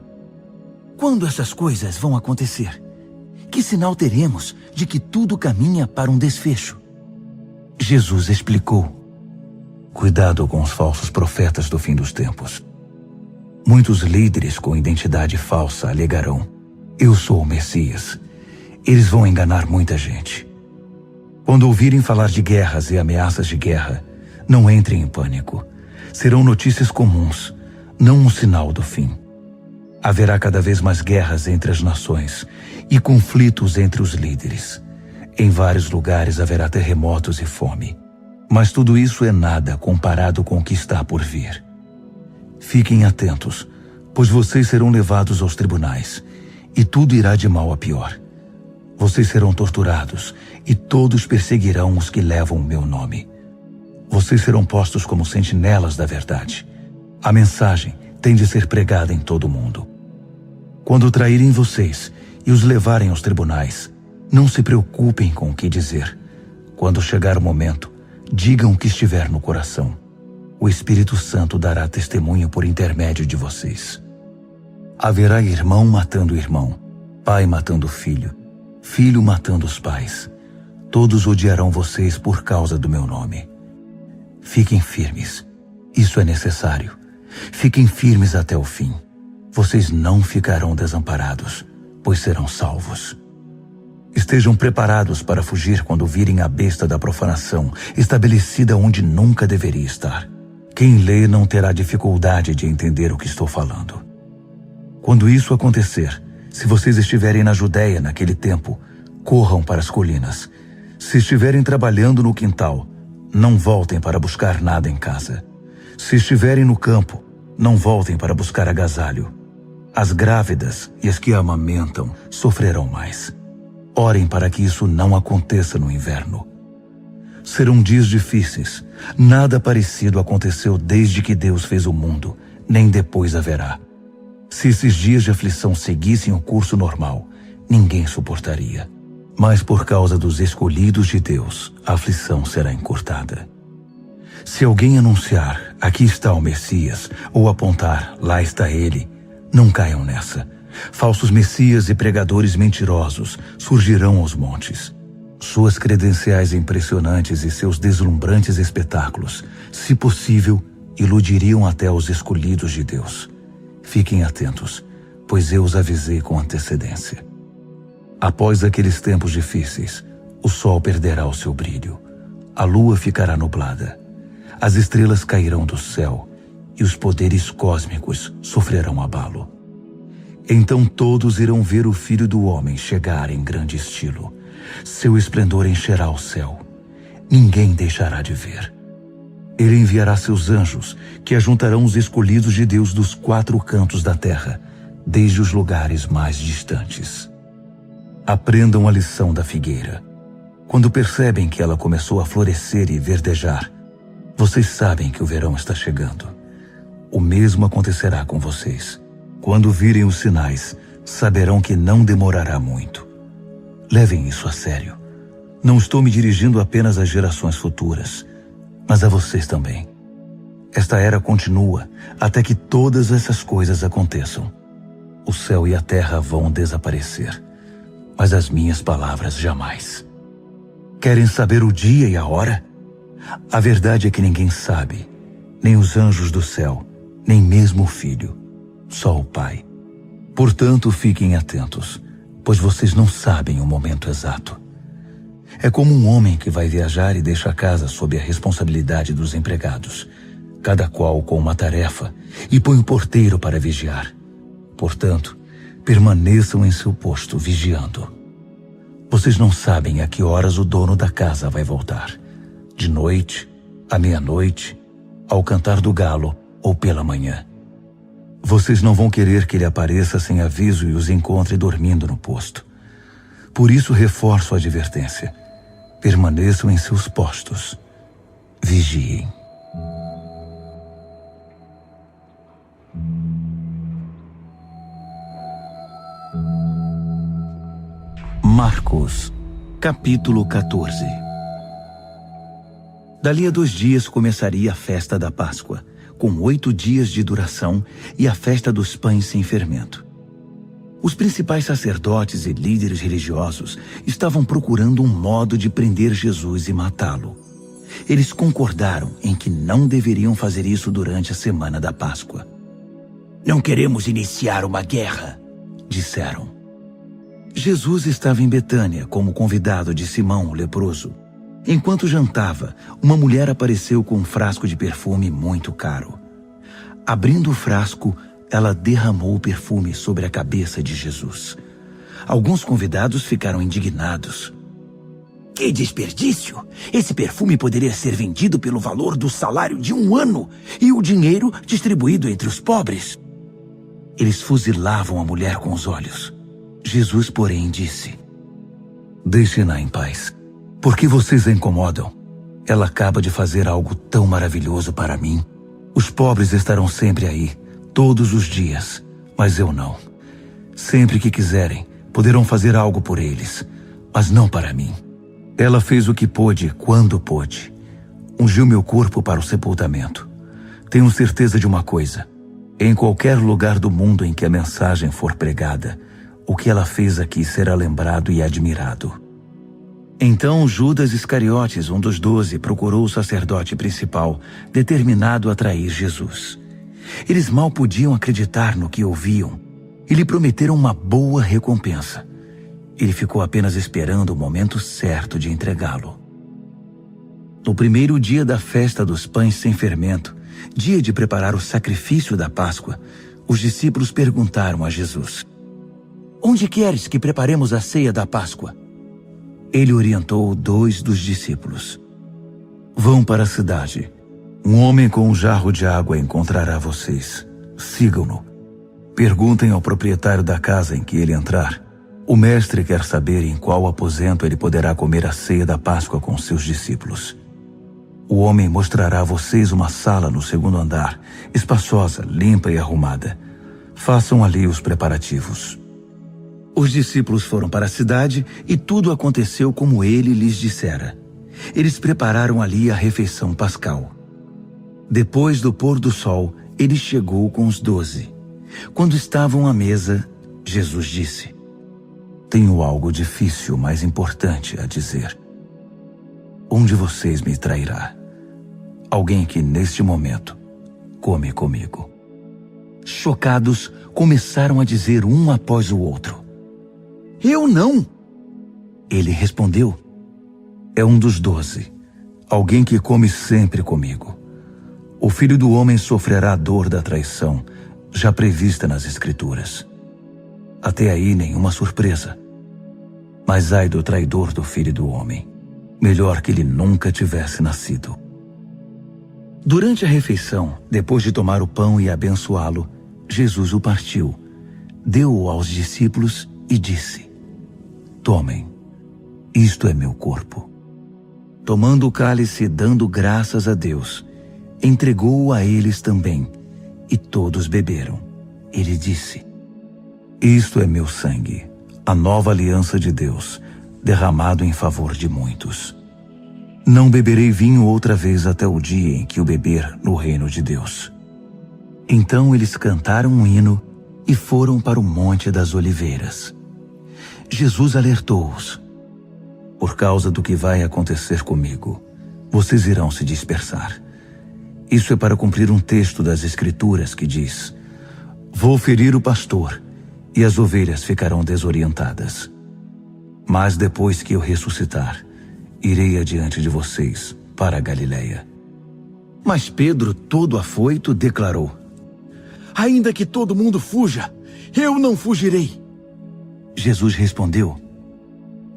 Speaker 1: Quando essas coisas vão acontecer? Que sinal teremos de que tudo caminha para um desfecho? Jesus explicou: Cuidado com os falsos profetas do fim dos tempos. Muitos líderes com identidade falsa alegarão: Eu sou o Messias. Eles vão enganar muita gente. Quando ouvirem falar de guerras e ameaças de guerra, não entrem em pânico. Serão notícias comuns, não um sinal do fim. Haverá cada vez mais guerras entre as nações e conflitos entre os líderes. Em vários lugares haverá terremotos e fome. Mas tudo isso é nada comparado com o que está por vir. Fiquem atentos, pois vocês serão levados aos tribunais, e tudo irá de mal a pior. Vocês serão torturados, e todos perseguirão os que levam o meu nome. Vocês serão postos como sentinelas da verdade. A mensagem tem de ser pregada em todo o mundo. Quando traírem vocês e os levarem aos tribunais, não se preocupem com o que dizer. Quando chegar o momento, digam o que estiver no coração. O Espírito Santo dará testemunho por intermédio de vocês. Haverá irmão matando irmão, pai matando filho, filho matando os pais. Todos odiarão vocês por causa do meu nome. Fiquem firmes. Isso é necessário. Fiquem firmes até o fim. Vocês não ficarão desamparados, pois serão salvos. Estejam preparados para fugir quando virem a besta da profanação, estabelecida onde nunca deveria estar. Quem lê não terá dificuldade de entender o que estou falando. Quando isso acontecer, se vocês estiverem na Judéia naquele tempo, corram para as colinas. Se estiverem trabalhando no quintal, não voltem para buscar nada em casa. Se estiverem no campo, não voltem para buscar agasalho. As grávidas e as que amamentam sofrerão mais. Orem para que isso não aconteça no inverno. Serão dias difíceis. Nada parecido aconteceu desde que Deus fez o mundo, nem depois haverá. Se esses dias de aflição seguissem o curso normal, ninguém suportaria. Mas por causa dos escolhidos de Deus, a aflição será encurtada. Se alguém anunciar, aqui está o Messias, ou apontar, lá está ele, não caiam nessa. Falsos messias e pregadores mentirosos surgirão aos montes. Suas credenciais impressionantes e seus deslumbrantes espetáculos, se possível, iludiriam até os escolhidos de Deus. Fiquem atentos, pois eu os avisei com antecedência. Após aqueles tempos difíceis, o sol perderá o seu brilho, a lua ficará nublada, as estrelas cairão do céu e os poderes cósmicos sofrerão abalo. Então todos irão ver o Filho do Homem chegar em grande estilo. Seu esplendor encherá o céu. Ninguém deixará de ver. Ele enviará seus anjos, que ajuntarão os escolhidos de Deus dos 4 cantos da terra, desde os lugares mais distantes. Aprendam a lição da figueira. Quando percebem que ela começou a florescer e verdejar, vocês sabem que o verão está chegando. O mesmo acontecerá com vocês. Quando virem os sinais, saberão que não demorará muito. Levem isso a sério. Não estou me dirigindo apenas às gerações futuras, mas a vocês também. Esta era continua até que todas essas coisas aconteçam. O céu e a terra vão desaparecer, mas as minhas palavras jamais. Querem saber o dia e a hora? A verdade é que ninguém sabe, nem os anjos do céu, nem mesmo o Filho, só o Pai. Portanto, fiquem atentos, pois vocês não sabem o momento exato. É como um homem que vai viajar e deixa a casa sob a responsabilidade dos empregados, cada qual com uma tarefa, e põe o porteiro para vigiar. Portanto, permaneçam em seu posto vigiando. Vocês não sabem a que horas o dono da casa vai voltar. De noite, à meia-noite, ao cantar do galo ou pela manhã. Vocês não vão querer que ele apareça sem aviso e os encontre dormindo no posto. Por isso reforço a advertência. Permaneçam em seus postos. Vigiem. Marcos, capítulo 14. Dali a 2 dias começaria a festa da Páscoa, com 8 dias de duração, e a festa dos pães sem fermento. Os principais sacerdotes e líderes religiosos estavam procurando um modo de prender Jesus e matá-lo. Eles concordaram em que não deveriam fazer isso durante a semana da Páscoa.
Speaker 2: Não queremos iniciar uma guerra,
Speaker 1: disseram. Jesus estava em Betânia como convidado de Simão, o leproso. Enquanto jantava, uma mulher apareceu com um frasco de perfume muito caro. Abrindo o frasco, ela derramou o perfume sobre a cabeça de Jesus. Alguns convidados ficaram indignados.
Speaker 2: Que desperdício! Esse perfume poderia ser vendido pelo valor do salário de 1 ano e o dinheiro distribuído entre os pobres.
Speaker 1: Eles fuzilavam a mulher com os olhos. Jesus, porém, disse: Deixem-na em paz. Por que vocês a incomodam? Ela acaba de fazer algo tão maravilhoso para mim. Os pobres estarão sempre aí, todos os dias, mas eu não. Sempre que quiserem, poderão fazer algo por eles, mas não para mim. Ela fez o que pôde, quando pôde. Ungiu meu corpo para o sepultamento. Tenho certeza de uma coisa: em qualquer lugar do mundo em que a mensagem for pregada, o que ela fez aqui será lembrado e admirado. Então Judas Iscariotes, um dos 12, procurou o sacerdote principal, determinado a trair Jesus. Eles mal podiam acreditar no que ouviam e lhe prometeram uma boa recompensa. Ele ficou apenas esperando o momento certo de entregá-lo. No primeiro dia da festa dos pães sem fermento, dia de preparar o sacrifício da Páscoa, os discípulos perguntaram a Jesus: "Onde queres que preparemos a ceia da Páscoa?" Ele orientou 2 dos discípulos: "Vão para a cidade. Um homem com um jarro de água encontrará vocês. Sigam-no. Perguntem ao proprietário da casa em que ele entrar. O mestre quer saber em qual aposento ele poderá comer a ceia da Páscoa com seus discípulos. O homem mostrará a vocês uma sala no 2º andar, espaçosa, limpa e arrumada. Façam ali os preparativos." Os discípulos foram para a cidade e tudo aconteceu como ele lhes dissera. Eles prepararam ali a refeição pascal. Depois do pôr do sol, ele chegou com os 12. Quando estavam à mesa, Jesus disse: "Tenho algo difícil, mas importante a dizer. Um de vocês me trairá. Alguém que, neste momento, come comigo." Chocados, começaram a dizer um após o outro: "Eu não." Ele respondeu: "É um dos 12, alguém que come sempre comigo. O Filho do Homem sofrerá a dor da traição, já prevista nas Escrituras. Até aí nenhuma surpresa. Mas ai do traidor do Filho do Homem. Melhor que ele nunca tivesse nascido." Durante a refeição, depois de tomar o pão e abençoá-lo, Jesus o partiu, deu-o aos discípulos e disse: "Tomem, isto é meu corpo." Tomando o cálice e dando graças a Deus, entregou-o a eles também, e todos beberam. Ele disse: "Isto é meu sangue, a nova aliança de Deus, derramado em favor de muitos. Não beberei vinho outra vez até o dia em que o beber no reino de Deus." Então eles cantaram um hino e foram para o Monte das Oliveiras. Jesus alertou-os: "Por causa do que vai acontecer comigo, vocês irão se dispersar. Isso é para cumprir um texto das Escrituras que diz: Vou ferir o pastor, e as ovelhas ficarão desorientadas. Mas depois que eu ressuscitar, irei adiante de vocês para a Galileia." Mas Pedro, todo afoito, declarou:
Speaker 2: "Ainda que todo mundo fuja, eu não fugirei."
Speaker 1: Jesus respondeu: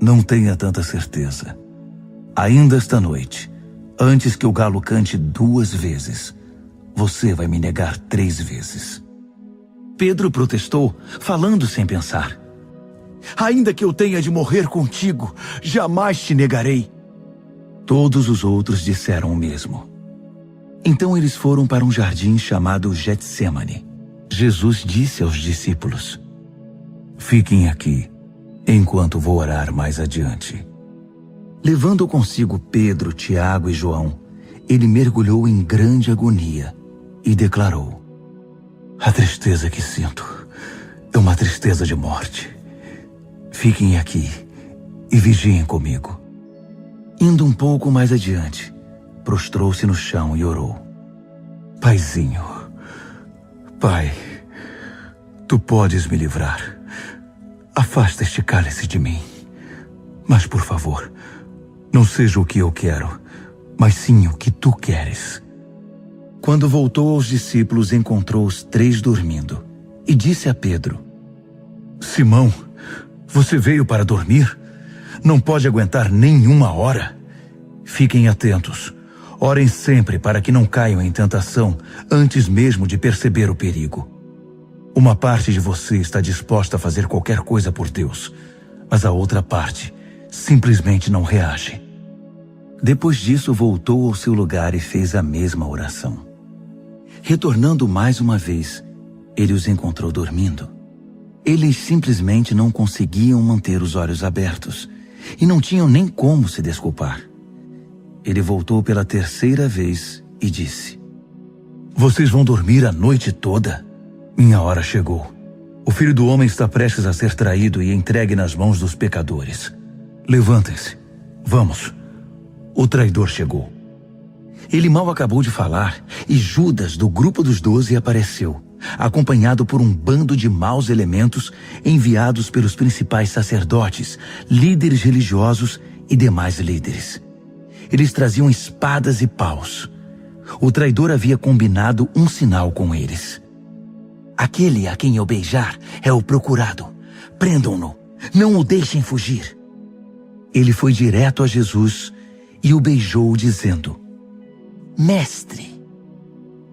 Speaker 1: "Não tenha tanta certeza. Ainda esta noite, antes que o galo cante 2 vezes, você vai me negar 3 vezes." Pedro protestou, falando sem pensar:
Speaker 2: "Ainda que eu tenha de morrer contigo, jamais te negarei."
Speaker 1: Todos os outros disseram o mesmo. Então eles foram para um jardim chamado Getsêmani. Jesus disse aos discípulos: "Fiquem aqui, enquanto vou orar mais adiante." Levando consigo Pedro, Tiago e João, ele mergulhou em grande agonia e declarou: "A tristeza que sinto é uma tristeza de morte. Fiquem aqui e vigiem comigo." Indo um pouco mais adiante, prostrou-se no chão e orou: "Paizinho, Pai, tu podes me livrar. Afasta este cálice de mim. Mas, por favor, não seja o que eu quero, mas sim o que tu queres." Quando voltou aos discípulos, encontrou os 3 dormindo e disse a Pedro: "Simão, você veio para dormir? Não pode aguentar nem 1 hora? Fiquem atentos. Orem sempre para que não caiam em tentação antes mesmo de perceber o perigo. Uma parte de você está disposta a fazer qualquer coisa por Deus, mas a outra parte simplesmente não reage. Depois disso, voltou ao seu lugar e fez a mesma oração. Retornando mais uma vez, ele os encontrou dormindo. Eles simplesmente não conseguiam manter os olhos abertos e não tinham nem como se desculpar. Ele voltou pela terceira vez e disse: Vocês vão dormir a noite toda? Minha hora chegou. O Filho do Homem está prestes a ser traído e entregue nas mãos dos pecadores. Levantem-se. Vamos. O traidor chegou. Ele mal acabou de falar e Judas, do grupo dos 12, apareceu, acompanhado por um bando de maus elementos enviados pelos principais sacerdotes, líderes religiosos e demais líderes. Eles traziam espadas e paus. O traidor havia combinado um sinal com eles. Aquele a quem eu beijar é o procurado. Prendam-no. Não o deixem fugir. Ele foi direto a Jesus e o beijou, dizendo: Mestre.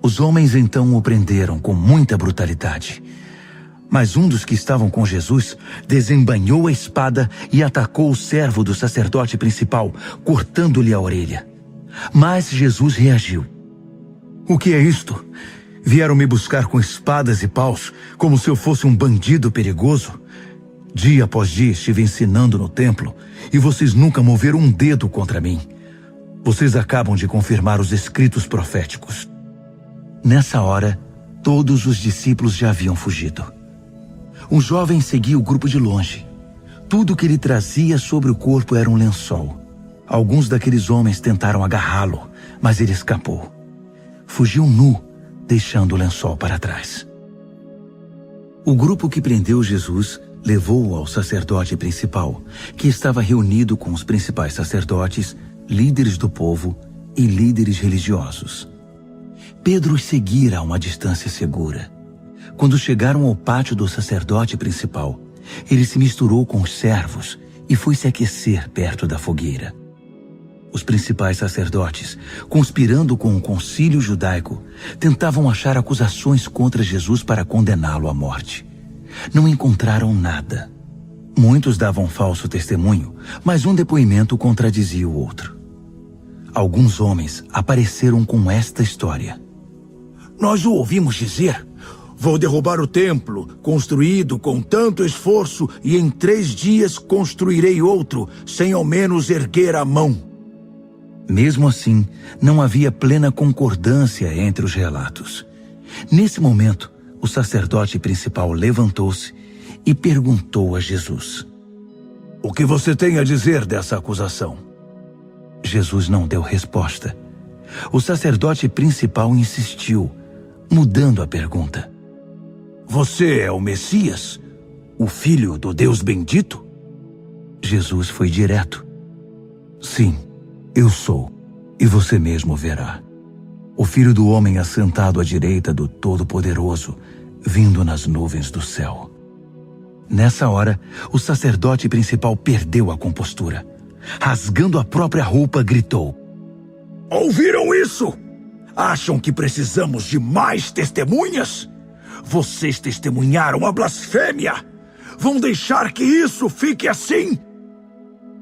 Speaker 1: Os homens então o prenderam com muita brutalidade. Mas um dos que estavam com Jesus desembainhou a espada e atacou o servo do sacerdote principal, cortando-lhe a orelha. Mas Jesus reagiu. O que é isto? Vieram me buscar com espadas e paus, como se eu fosse um bandido perigoso? Dia após dia estive ensinando no templo, e vocês nunca moveram um dedo contra mim. Vocês acabam de confirmar os escritos proféticos. Nessa hora, todos os discípulos já haviam fugido. Um jovem seguia o grupo de longe. Tudo o que ele trazia sobre o corpo era um lençol. Alguns daqueles homens tentaram agarrá-lo, mas ele escapou. Fugiu nu, deixando o lençol para trás. O grupo que prendeu Jesus levou-o ao sacerdote principal, que estava reunido com os principais sacerdotes, líderes do povo e líderes religiosos. Pedro os seguira a uma distância segura. Quando chegaram ao pátio do sacerdote principal, ele se misturou com os servos e foi se aquecer perto da fogueira. Os principais sacerdotes, conspirando com o concílio judaico, tentavam achar acusações contra Jesus para condená-lo à morte. Não encontraram nada. Muitos davam falso testemunho, mas um depoimento contradizia o outro. Alguns homens apareceram com esta história.
Speaker 2: Nós o ouvimos dizer: vou derrubar o templo, construído com tanto esforço, e em 3 dias construirei outro, sem ao menos erguer a mão.
Speaker 1: Mesmo assim, não havia plena concordância entre os relatos. Nesse momento, o sacerdote principal levantou-se e perguntou a Jesus:
Speaker 2: O que você tem a dizer dessa acusação?
Speaker 1: Jesus não deu resposta. O sacerdote principal insistiu, mudando a pergunta:
Speaker 2: Você é o Messias? O Filho do Deus bendito?
Speaker 1: Jesus foi direto: Sim, eu sou, e você mesmo verá. O Filho do Homem assentado à direita do Todo-Poderoso, vindo nas nuvens do céu. Nessa hora, o sacerdote principal perdeu a compostura. Rasgando a própria roupa, gritou:
Speaker 2: Ouviram isso? Acham que precisamos de mais testemunhas? Vocês testemunharam a blasfêmia. Vão deixar que isso fique assim?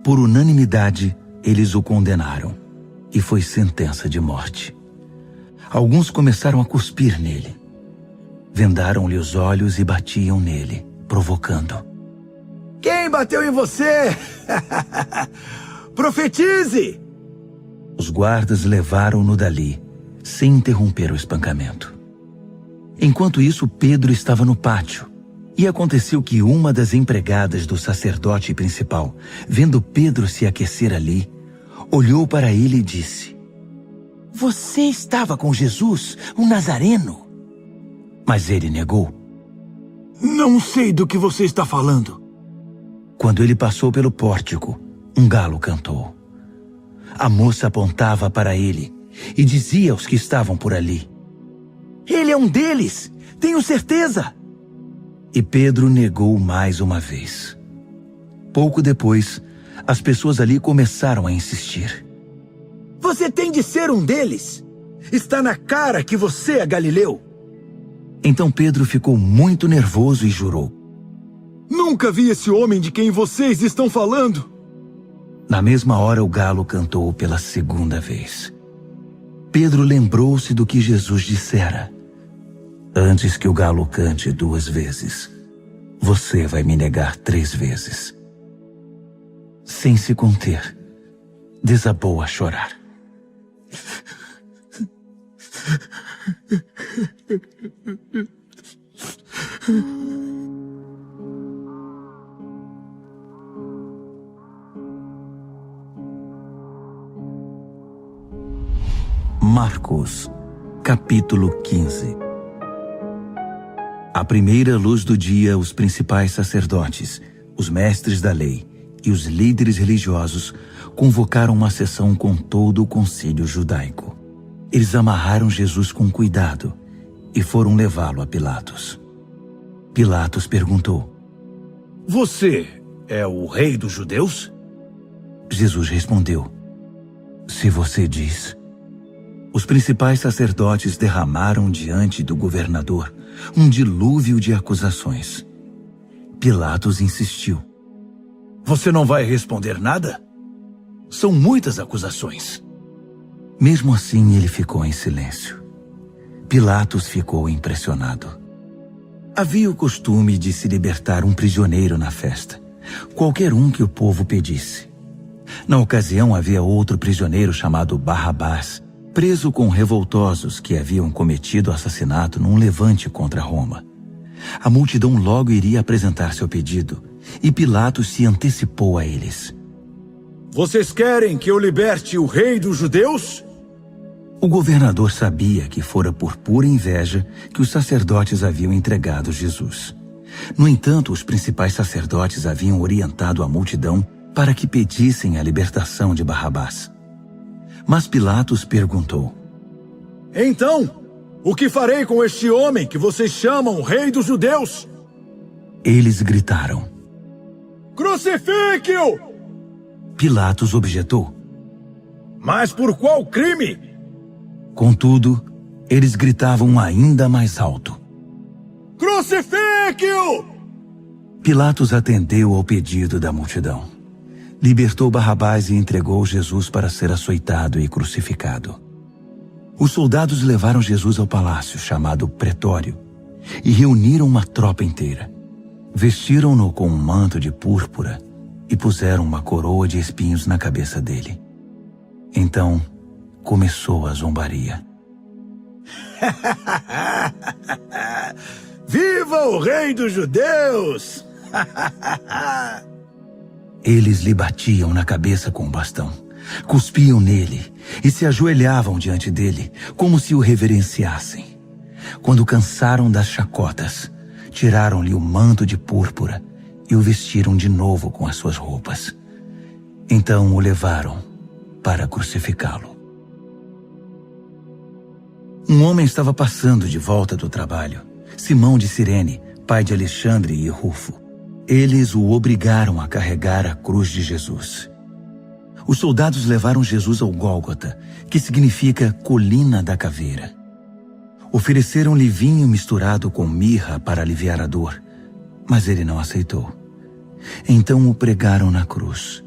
Speaker 1: Por unanimidade, eles o condenaram, e foi sentença de morte. Alguns começaram a cuspir nele. Vendaram-lhe os olhos e batiam nele, provocando:
Speaker 2: Quem bateu em você? Profetize!
Speaker 1: Os guardas levaram-no dali, sem interromper o espancamento. Enquanto isso, Pedro estava no pátio, e aconteceu que uma das empregadas do sacerdote principal, vendo Pedro se aquecer ali, olhou para ele e disse: Você estava com Jesus, o Nazareno? Mas ele negou.
Speaker 2: Não sei do que você está falando.
Speaker 1: Quando ele passou pelo pórtico, um galo cantou. A moça apontava para ele e dizia aos que estavam por ali: Ele é um deles, tenho certeza. E Pedro negou mais uma vez. Pouco depois, as pessoas ali começaram a insistir:
Speaker 2: Você tem de ser um deles. Está na cara que você é galileu.
Speaker 1: Então Pedro ficou muito nervoso e jurou:
Speaker 2: Nunca vi esse homem de quem vocês estão falando.
Speaker 1: Na mesma hora o galo cantou pela segunda vez. Pedro lembrou-se do que Jesus dissera: antes que o galo cante 2 vezes, você vai me negar 3 vezes. Sem se conter, desabou a chorar. Marcos, capítulo 15. À primeira luz do dia, os principais sacerdotes, os mestres da lei e os líderes religiosos convocaram uma sessão com todo o concílio judaico. Eles amarraram Jesus com cuidado e foram levá-lo a Pilatos. Pilatos perguntou:
Speaker 2: Você é o rei dos judeus?
Speaker 1: Jesus respondeu: se você diz. Os principais sacerdotes derramaram diante do governador um dilúvio de acusações. Pilatos insistiu:
Speaker 2: Você não vai responder nada? São muitas acusações.
Speaker 1: Mesmo assim, ele ficou em silêncio. Pilatos ficou impressionado. Havia o costume de se libertar um prisioneiro na festa, qualquer um que o povo pedisse. Na ocasião, havia outro prisioneiro chamado Barrabás, preso com revoltosos que haviam cometido assassinato num levante contra Roma. A multidão logo iria apresentar seu pedido, e Pilatos se antecipou a eles.
Speaker 2: Vocês querem que eu liberte o rei dos judeus?
Speaker 1: O governador sabia que fora por pura inveja que os sacerdotes haviam entregado Jesus. No entanto, os principais sacerdotes haviam orientado a multidão para que pedissem a libertação de Barrabás. Mas Pilatos perguntou:
Speaker 2: Então, o que farei com este homem que vocês chamam rei dos judeus?
Speaker 1: Eles gritaram:
Speaker 2: Crucifique-o!
Speaker 1: Pilatos objetou:
Speaker 2: Mas por qual crime?
Speaker 1: Contudo, eles gritavam ainda mais alto:
Speaker 2: Crucifique-o!
Speaker 1: Pilatos atendeu ao pedido da multidão. Libertou Barrabás e entregou Jesus para ser açoitado e crucificado. Os soldados levaram Jesus ao palácio, chamado Pretório, e reuniram uma tropa inteira. Vestiram-no com um manto de púrpura e puseram uma coroa de espinhos na cabeça dele. Então, começou a zombaria.
Speaker 2: Viva o rei dos judeus!
Speaker 1: Eles lhe batiam na cabeça com um bastão, cuspiam nele e se ajoelhavam diante dele, como se o reverenciassem. Quando cansaram das chacotas, tiraram-lhe o manto de púrpura e o vestiram de novo com as suas roupas. Então o levaram para crucificá-lo. Um homem estava passando de volta do trabalho, Simão de Cirene, pai de Alexandre e Rufo. Eles o obrigaram a carregar a cruz de Jesus. Os soldados levaram Jesus ao Gólgota, que significa colina da caveira. Ofereceram-lhe vinho misturado com mirra para aliviar a dor, mas ele não aceitou. Então o pregaram na cruz.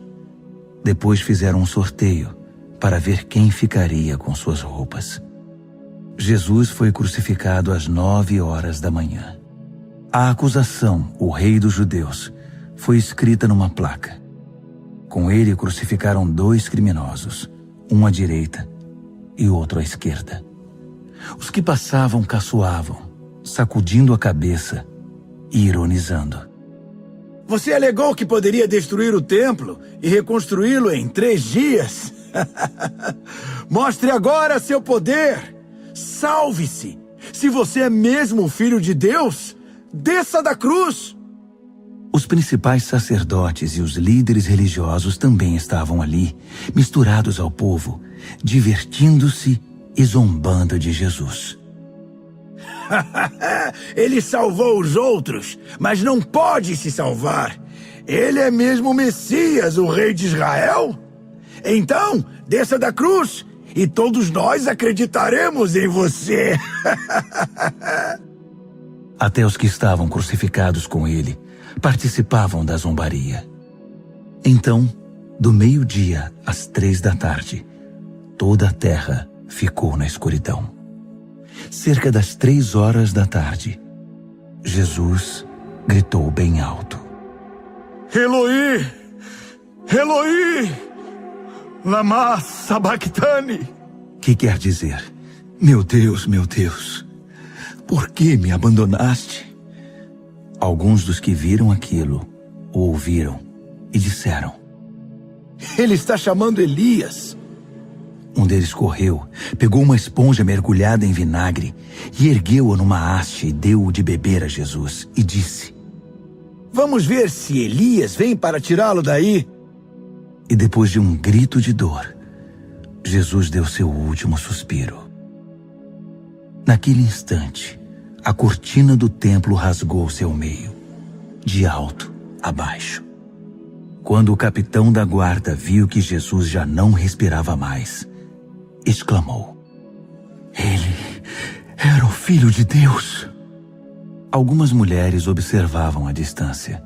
Speaker 1: Depois fizeram um sorteio para ver quem ficaria com suas roupas. Jesus foi crucificado às 9 horas da manhã. A acusação, o rei dos judeus, foi escrita numa placa. Com ele crucificaram 2 criminosos, um à direita e outro à esquerda. Os que passavam caçoavam, sacudindo a cabeça e ironizando.
Speaker 2: Você alegou que poderia destruir o templo e reconstruí-lo em 3 dias? Mostre agora seu poder! Salve-se! Se você é mesmo o Filho de Deus, desça da cruz!
Speaker 1: Os principais sacerdotes e os líderes religiosos também estavam ali, misturados ao povo, divertindo-se e zombando de Jesus.
Speaker 2: Ele salvou os outros, mas não pode se salvar. Ele é mesmo o Messias, o rei de Israel? Então, desça da cruz e todos nós acreditaremos em você.
Speaker 1: Até os que estavam crucificados com ele participavam da zombaria. Então, Do meio-dia às 3 da tarde, toda a terra ficou na escuridão. Cerca das 3 horas da tarde, Jesus gritou bem alto:
Speaker 2: Eloi, Eloi, lama sabachthani.
Speaker 1: Que quer dizer: meu Deus, por que me abandonaste? Alguns dos que viram aquilo o ouviram e disseram:
Speaker 2: Ele está chamando Elias.
Speaker 1: Um deles correu, pegou uma esponja mergulhada em vinagre e ergueu-a numa haste e deu-o de beber a Jesus e disse:
Speaker 2: Vamos ver se Elias vem para tirá-lo daí.
Speaker 1: E depois de um grito de dor, Jesus deu seu último suspiro. Naquele instante, a cortina do templo rasgou-se ao meio, de alto a baixo. Quando o capitão da guarda viu que Jesus já não respirava mais, exclamou: Ele era o Filho de Deus. Algumas mulheres observavam à distância.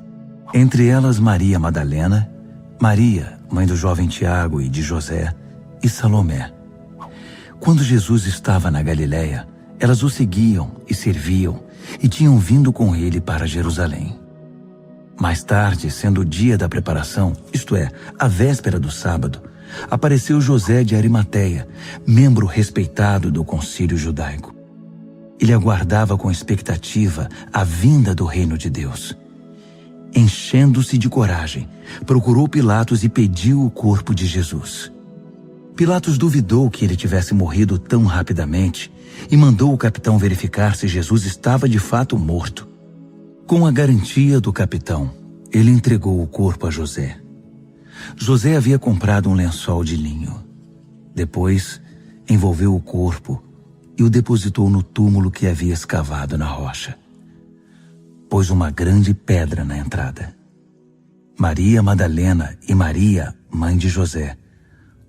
Speaker 1: Entre elas Maria Madalena, Maria, mãe do jovem Tiago e de José, e Salomé. Quando Jesus estava na Galiléia, elas o seguiam e serviam e tinham vindo com ele para Jerusalém. Mais tarde, sendo o dia da preparação, isto é, a véspera do sábado, apareceu José de Arimateia, membro respeitado do concílio judaico. Ele aguardava com expectativa a vinda do reino de Deus. Enchendo-se de coragem, procurou Pilatos e pediu o corpo de Jesus. Pilatos duvidou que ele tivesse morrido tão rapidamente e mandou o capitão verificar se Jesus estava de fato morto. Com a garantia do capitão, ele entregou o corpo a José. José havia comprado um lençol de linho. Depois, envolveu o corpo e o depositou no túmulo que havia escavado na rocha. Pôs uma grande pedra na entrada. Maria Madalena e Maria, mãe de José,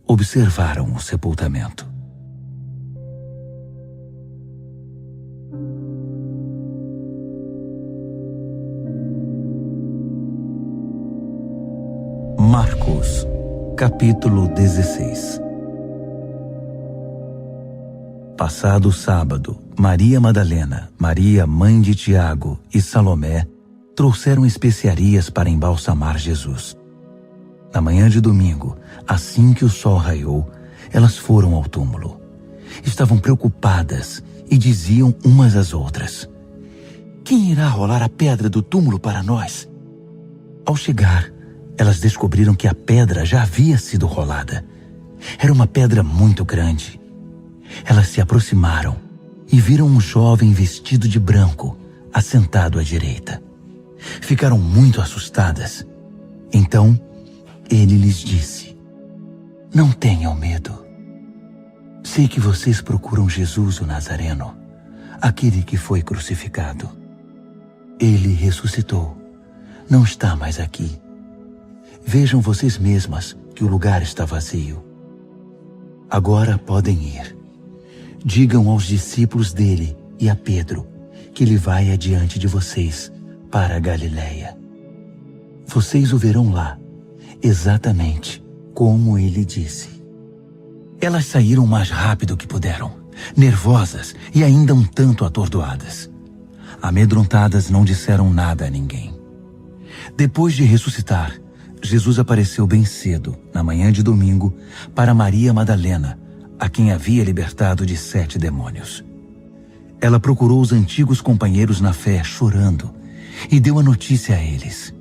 Speaker 1: observaram o sepultamento. Marcos, capítulo 16. Passado o sábado, Maria Madalena, Maria, mãe de Tiago e Salomé trouxeram especiarias para embalsamar Jesus. Na manhã de domingo, assim que o sol raiou, elas foram ao túmulo. Estavam preocupadas e diziam umas às outras: Quem irá rolar a pedra do túmulo para nós? Ao chegar, elas descobriram que a pedra já havia sido rolada. Era uma pedra muito grande. Elas se aproximaram e viram um jovem vestido de branco, assentado à direita. Ficaram muito assustadas. Então, ele lhes disse: Não tenham medo. Sei que vocês procuram Jesus o Nazareno, aquele que foi crucificado. Ele ressuscitou. Não está mais aqui. Vejam vocês mesmas que o lugar está vazio. Agora podem ir. Digam aos discípulos dele e a Pedro que ele vai adiante de vocês para a Galiléia. Vocês o verão lá, exatamente como ele disse. Elas saíram o mais rápido que puderam, nervosas e ainda um tanto atordoadas. Amedrontadas, não disseram nada a ninguém. Depois de ressuscitar, Jesus apareceu bem cedo, na manhã de domingo, para Maria Madalena, a quem havia libertado de 7 demônios. Ela procurou os antigos companheiros na fé, chorando, e deu a notícia a eles.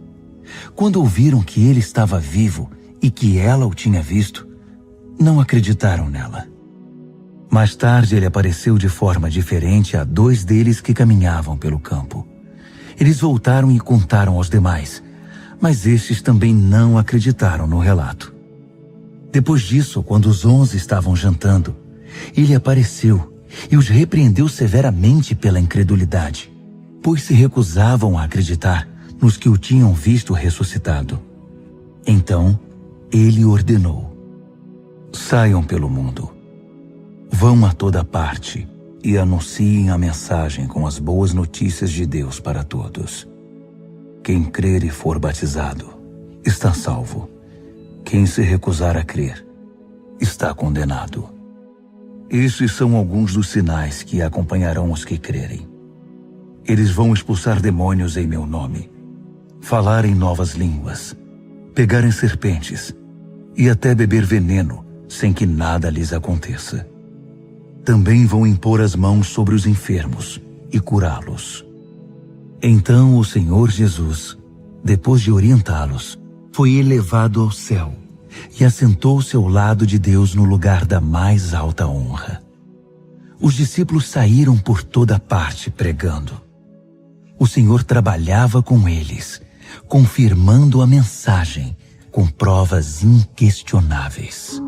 Speaker 1: Quando ouviram que ele estava vivo e que ela o tinha visto, não acreditaram nela. Mais tarde, ele apareceu de forma diferente a 2 deles que caminhavam pelo campo. Eles voltaram e contaram aos demais, mas estes também não acreditaram no relato. Depois disso, quando os 11 estavam jantando, ele apareceu e os repreendeu severamente pela incredulidade, pois se recusavam a acreditar nos que o tinham visto ressuscitado. Então, ele ordenou: Saiam pelo mundo. Vão a toda parte e anunciem a mensagem com as boas notícias de Deus para todos. Quem crer e for batizado está salvo, Quem se recusar a crer está condenado. Estes são alguns dos sinais que acompanharão os que crerem. Eles vão expulsar demônios em meu nome, falar em novas línguas, pegar em serpentes e até beber veneno sem que nada lhes aconteça. Também vão impor as mãos sobre os enfermos e curá-los. Então o Senhor Jesus, depois de orientá-los, foi elevado ao céu e assentou-se ao lado de Deus no lugar da mais alta honra. Os discípulos saíram por toda parte pregando. O Senhor trabalhava com eles, confirmando a mensagem com provas inquestionáveis.